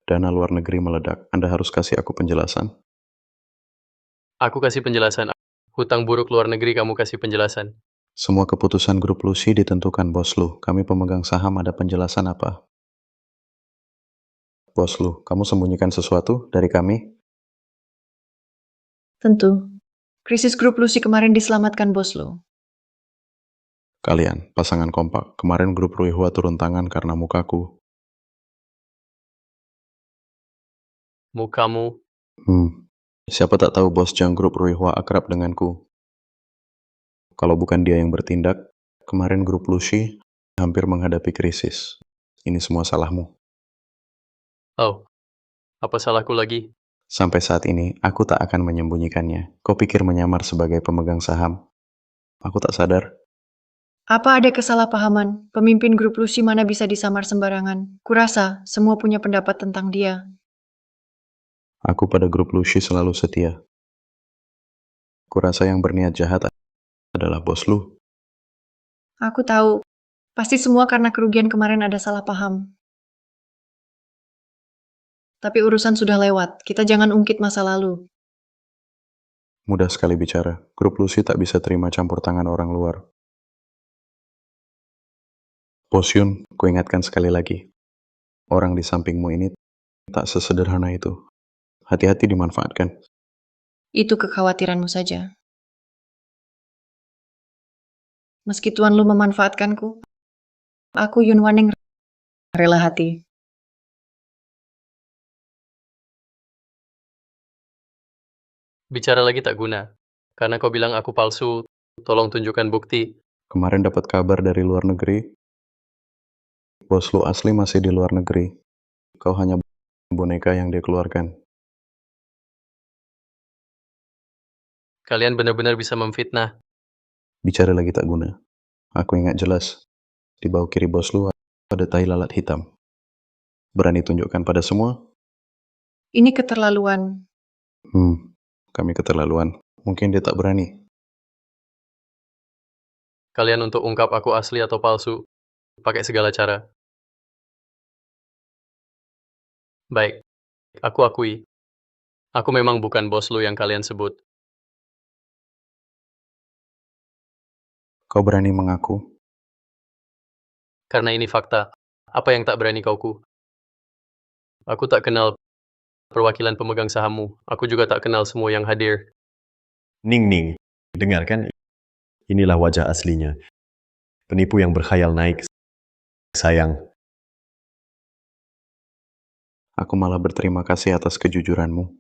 Dana luar negeri meledak. Anda harus kasih aku penjelasan. Aku kasih penjelasan. Hutang buruk luar negeri kamu kasih penjelasan. Semua keputusan grup Lucy ditentukan bos lu. Kami pemegang saham ada penjelasan apa? Bos lu, kamu sembunyikan sesuatu dari kami? Tentu. Krisis grup Lucy kemarin diselamatkan bos lo. Kalian, pasangan kompak. Kemarin grup Ruihua turun tangan karena mukaku. Mukamu, Siapa tak tahu bos Jang grup Ruihua akrab denganku. Kalau bukan dia yang bertindak, kemarin grup Lucy hampir menghadapi krisis. Ini semua salahmu. oh, apa salahku lagi? Sampai saat ini, aku tak akan menyembunyikannya. Kau pikir menyamar sebagai pemegang saham? Aku tak sadar. Apa ada kesalahpahaman? Pemimpin grup Lucy mana bisa disamar sembarangan? Kurasa semua punya pendapat tentang dia. Aku pada grup Lucy selalu setia. Kurasa yang berniat jahat adalah bos lu. Aku tahu. Pasti semua karena kerugian kemarin ada salah paham. Tapi urusan sudah lewat. Kita jangan ungkit masa lalu. Mudah sekali bicara. Grup Lucy tak bisa terima campur tangan orang luar. Bos Yun, kuingatkan sekali lagi. Orang di sampingmu ini tak sesederhana itu. Hati-hati dimanfaatkan. Itu kekhawatiranmu saja. Meski Tuan Lu memanfaatkanku, aku Yun Waning rela hati. Bicara lagi tak guna. Karena kau bilang aku palsu, tolong tunjukkan bukti. Kemarin dapat kabar dari luar negeri. Bos lu asli masih di luar negeri. Kau hanya boneka yang dia keluarkan. Kalian benar-benar bisa memfitnah. Bicara lagi tak guna. Aku ingat jelas. Di bawah kiri bos lu ada tai lalat hitam. Berani tunjukkan pada semua? Ini keterlaluan. Kami keterlaluan. Mungkin dia tak berani. Kalian untuk ungkap aku asli atau palsu, pakai segala cara. Baik, aku akui. Aku memang bukan bos lu yang kalian sebut. Kau berani mengaku? Karena ini fakta. Apa yang tak berani kauku? Aku tak kenal perwakilan pemegang sahammu. Aku juga tak kenal semua yang hadir. Ning, dengarkan. Inilah wajah aslinya. Penipu yang berkhayal naik. Sayang. Aku malah berterima kasih atas kejujuranmu.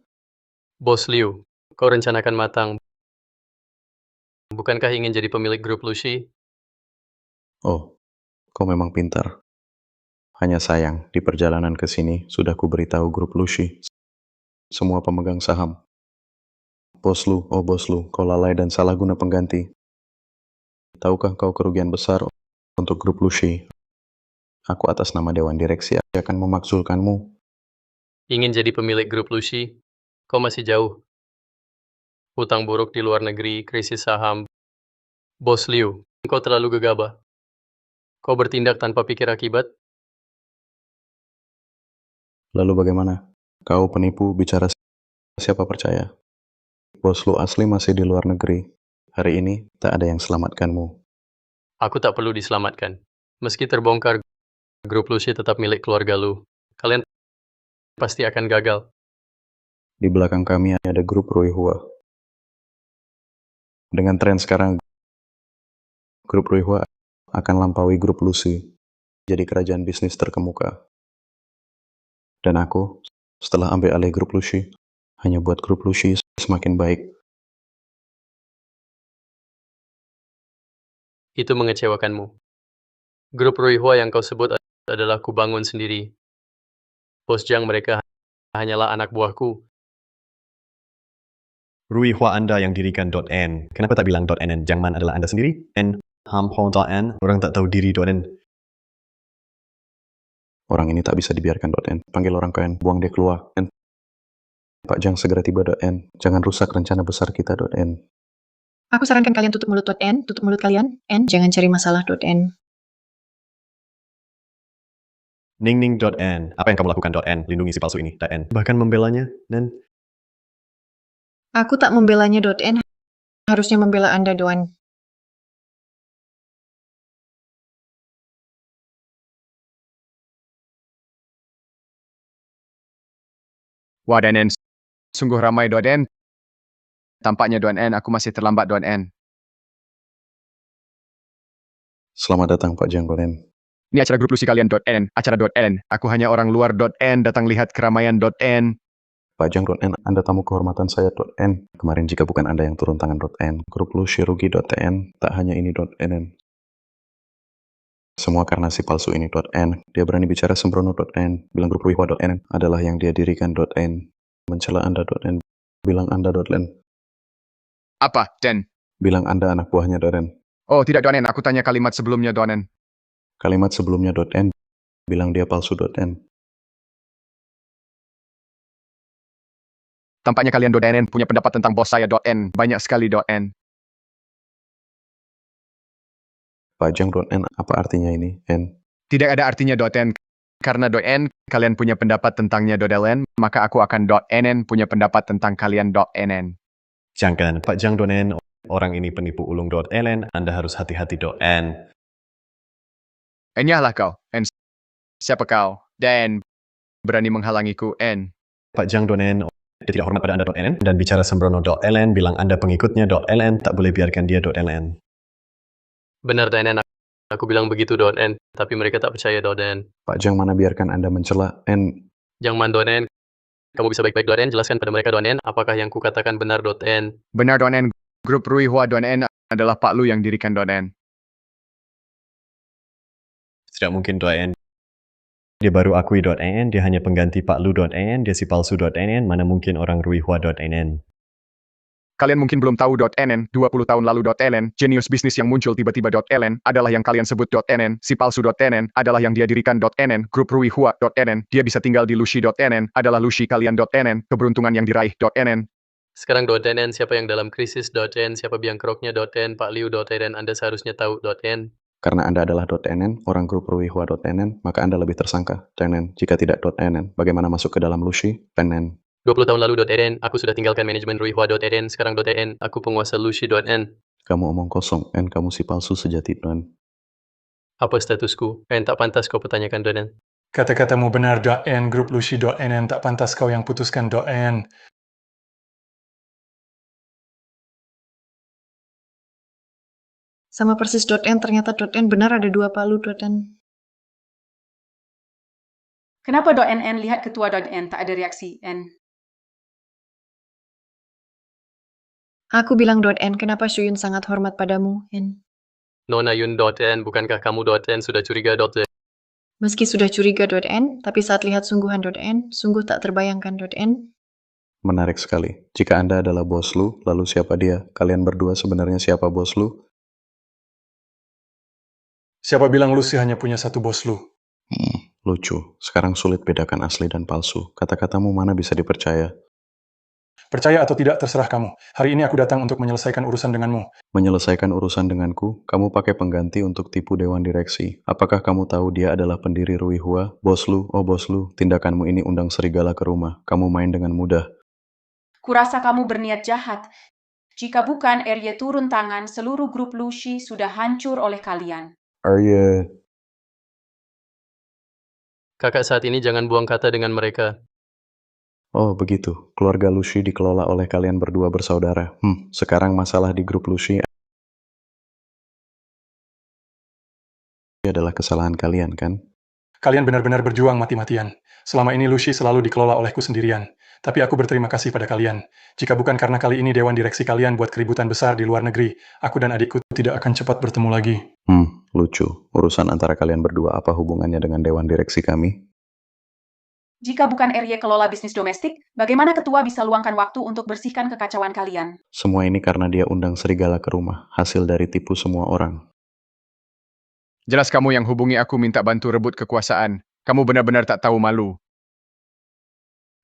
Bos Liu, kau rencanakan matang. Bukankah ingin jadi pemilik grup Lucy? Oh, kau memang pintar. Hanya sayang, di perjalanan ke sini sudah kuberitahu grup Lucy semua pemegang saham. Bos lu, oh bos lu, kau lalai dan salah guna pengganti. Tahukah kau kerugian besar untuk grup Lucy? Aku atas nama Dewan Direksi akan memakzulkanmu. Ingin jadi pemilik grup Lucy? Kau masih jauh. Hutang buruk di luar negeri, krisis saham. Bos Liu, kau terlalu gegabah. Kau bertindak tanpa pikir akibat? Lalu bagaimana? Kau penipu, bicara siapa percaya? Bos lu asli masih di luar negeri. Hari ini tak ada yang selamatkanmu. Aku tak perlu diselamatkan. Meski terbongkar, grup Lucy tetap milik keluarga lu. Kalian pasti akan gagal. Di belakang kami ada grup Ruihua. Dengan tren sekarang, grup Ruihua akan lampaui grup Lucy, jadi kerajaan bisnis terkemuka. Dan aku, setelah ambil alih grup Lucy, hanya buat grup Lucy semakin baik. Itu mengecewakanmu. Grup Ruihua yang kau sebut adalah kubangun sendiri. Bos Jiang mereka hanyalah anak buahku. Ruihua Anda yang dirikan .n. Kenapa tak bilang .nn? Jangman adalah Anda sendiri. N. Hampo.n. Orang tak tahu diri .n. Orang ini tak bisa dibiarkan .n. Panggil orang kalian, buang dia keluar. N. Pak Jiang segera tiba .n. Jangan rusak rencana besar kita .n. Aku sarankan kalian tutup mulut .n, tutup mulut kalian. N, jangan cari masalah .n. Ning.n. Apa yang kamu lakukan .n? Lindungi si palsu ini .n. Bahkan membelanya dan Aku tak membelanya .n, harusnya membela Anda .n. Wah, .n. Sungguh ramai .n. Tampaknya .n aku masih terlambat .n. Selamat datang Pak Jiang .n. Ini acara grup Lucy kalian .n, acara .n. Aku hanya orang luar .n datang lihat keramaian .n. Pak Jiang .n, Anda tamu kehormatan saya .n. Kemarin jika bukan Anda yang turun tangan .n, grup Lucy rugi .n, tak hanya ini .nn. Semua karena si palsu ini .n. Dia berani bicara sembrono .n. Bilang grup Ruihua .n adalah yang dia dirikan .n. Mencela Anda .n. Bilang Anda .n. Apa, Den? Bilang Anda anak buahnya .n. Oh, tidak .n. Aku tanya kalimat sebelumnya .n. Kalimat sebelumnya .n. Bilang dia palsu .n. Tampaknya kalian .n punya pendapat tentang bos saya .n. Banyak sekali .n. Pak Jiang .n, apa artinya ini, N? Tidak ada artinya .n. Karena .n, kalian punya pendapat tentangnya .ln, maka aku akan .nn punya pendapat tentang kalian .nn. Jangan, Pak Jiang .n. Orang ini penipu ulung .ln. Anda harus hati-hati .n. Enyahlah kau, N. Siapa kau? Dan berani menghalangiku, N. Pak Jiang .n. Dia tidak hormat pada Anda .nn dan bicara sembrono .ln. Bilang Anda pengikutnya .ln. Tak boleh biarkan dia .ln. Benar DNN, aku bilang begitu .n, tapi mereka tak percaya .n. Pak Jiang mana biarkan Anda mencela N. Jangan .n, kamu bisa baik-baik .n, jelaskan pada mereka .n, apakah yang kukatakan benar .n. Benar .n, grup Ruihua .n adalah Pak Lu yang dirikan .n. Tidak mungkin .n. Dia baru akui .n, dia hanya pengganti Pak Lu .n, dia si palsu .n, mana mungkin orang Ruihua .n. Kalian mungkin belum tahu .nn, 20 tahun lalu .ln, jenius bisnis yang muncul tiba-tiba .ln, adalah yang kalian sebut .nn, si palsu .nn, adalah yang dia dirikan .nn, grup Ruihua .nn, dia bisa tinggal di Lucy .nn, adalah Lucy kalian .nn, keberuntungan yang diraih .nn. Sekarang .nn, siapa yang dalam krisis .n, siapa biang keroknya .n, Pak Liu .nn, Anda seharusnya tahu .n. Karena Anda adalah .nn, orang grup Ruihua .nn, maka Anda lebih tersangka .nn. Jika tidak .nn, bagaimana masuk ke dalam Lucy .nn? 20 tahun lalu .nn, aku sudah tinggalkan manajemen Ruihua .nn, sekarang .nn, aku penguasa Lucy .n. Kamu omong kosong, N. Kamu si palsu sejati .n. Apa statusku? N tak pantas kau pertanyakan .n. Kata-katamu benar .n, grup Lucy .nn, tak pantas kau yang putuskan .n. Sama persis .n, ternyata .n benar ada dua Palu .n. Kenapa .nn lihat ketua .n tak ada reaksi, N? Aku bilang .n, kenapa Shuyun sangat hormat padamu, N? Nona Yun .n, bukankah kamu .n sudah curiga .n? Meski sudah curiga .n, tapi saat lihat sungguhan .n, sungguh tak terbayangkan .n. Menarik sekali. Jika Anda adalah bos Lu, lalu siapa dia? Kalian berdua sebenarnya siapa bos Lu? Siapa bilang Lucy hanya punya satu bos Lu? Lucu. Sekarang sulit bedakan asli dan palsu. Kata-katamu mana bisa dipercaya? Percaya atau tidak terserah kamu. Hari ini aku datang untuk menyelesaikan urusan denganmu. Menyelesaikan urusan denganku, kamu pakai pengganti untuk tipu dewan direksi. Apakah kamu tahu dia adalah pendiri Rui Hua? Bos Lu, oh bos Lu, tindakanmu ini undang serigala ke rumah. Kamu main dengan mudah. Kurasa kamu berniat jahat. Jika bukan Erye turun tangan, seluruh grup Lucy sudah hancur oleh kalian. Arya, Kakak saat ini jangan buang kata dengan mereka. oh begitu. Keluarga Lucy dikelola oleh kalian berdua bersaudara. Sekarang masalah di grup Lucy adalah kesalahan kalian, kan? Kalian benar-benar berjuang mati-matian. Selama ini Lucy selalu dikelola olehku sendirian. Tapi aku berterima kasih pada kalian. Jika bukan karena kali ini dewan direksi kalian buat keributan besar di luar negeri, aku dan adikku tidak akan cepat bertemu lagi. Lucu. Urusan antara kalian berdua apa hubungannya dengan dewan direksi kami? Jika bukan Erye kelola bisnis domestik, bagaimana ketua bisa luangkan waktu untuk bersihkan kekacauan kalian? Semua ini karena dia undang serigala ke rumah, hasil dari tipu semua orang. Jelas kamu yang hubungi aku minta bantu rebut kekuasaan. Kamu benar-benar tak tahu malu.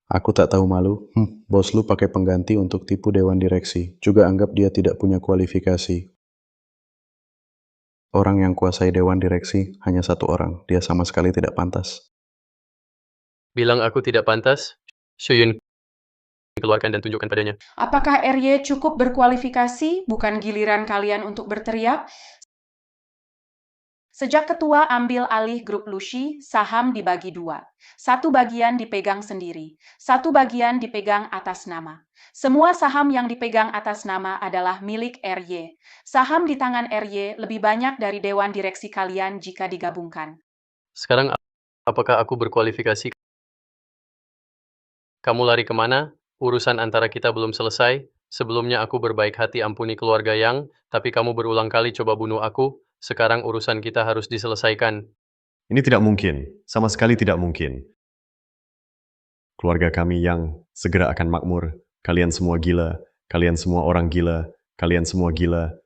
Aku tak tahu malu. Bos Lu pakai pengganti untuk tipu dewan direksi. Juga anggap dia tidak punya kualifikasi. Orang yang kuasai dewan direksi hanya satu orang. Dia sama sekali tidak pantas. Bilang aku tidak pantas, Shuyun keluarkan dan tunjukkan padanya. Apakah Erye cukup berkualifikasi? Bukan giliran kalian untuk berteriak? Sejak ketua ambil alih grup Lucy, saham dibagi dua. Satu bagian dipegang sendiri, satu bagian dipegang atas nama. Semua saham yang dipegang atas nama adalah milik Erye. Saham di tangan Erye lebih banyak dari dewan direksi kalian jika digabungkan. Sekarang, apakah aku berkualifikasi? Kamu lari kemana? Urusan antara kita belum selesai. Sebelumnya aku berbaik hati ampuni keluarga Yang, tapi kamu berulang kali coba bunuh aku. Sekarang urusan kita harus diselesaikan. Ini tidak mungkin. Sama sekali tidak mungkin. Keluarga kami yang segera akan makmur. Kalian semua gila. Kalian semua orang gila. Kalian semua gila.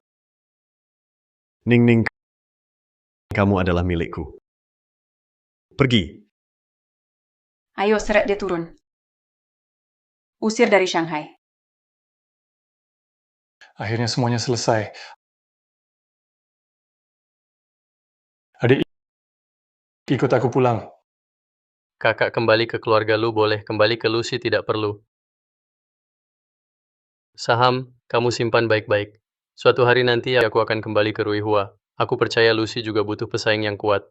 Ning, kamu adalah milikku. Pergi. Ayo seret dia turun. Usir dari Shanghai. Akhirnya semuanya selesai. Adik, ikut aku pulang. Kakak kembali ke keluarga Lu boleh, kembali ke Lucy tidak perlu. Saham, kamu simpan baik-baik. Suatu hari nanti aku akan kembali ke Rui Hua. Aku percaya Lucy juga butuh pesaing yang kuat.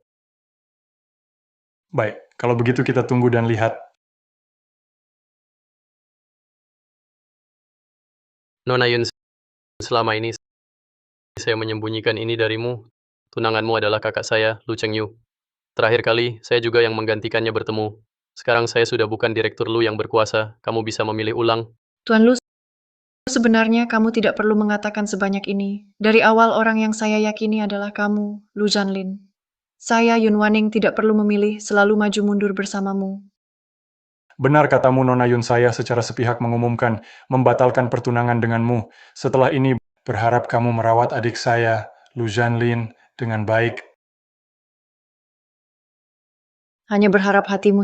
Baik, kalau begitu kita tunggu dan lihat. Nona Yun, selama ini saya menyembunyikan ini darimu. Tunanganmu adalah kakak saya, Lu Chengyu. Terakhir kali, saya juga yang menggantikannya bertemu. Sekarang saya sudah bukan direktur Lu yang berkuasa. Kamu bisa memilih ulang. Tuan Lu, sebenarnya kamu tidak perlu mengatakan sebanyak ini. Dari awal orang yang saya yakini adalah kamu, Lu Janlin. Saya, Yun Waning, tidak perlu memilih, selalu maju mundur bersamamu. Benar katamu Nona Yun, saya secara sepihak mengumumkan membatalkan pertunangan denganmu. Setelah ini berharap kamu merawat adik saya, Lu Janlin, dengan baik. Hanya berharap hatimu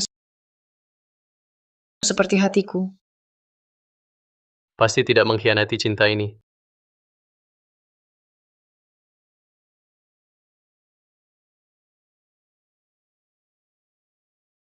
seperti hatiku. Pasti tidak mengkhianati cinta ini.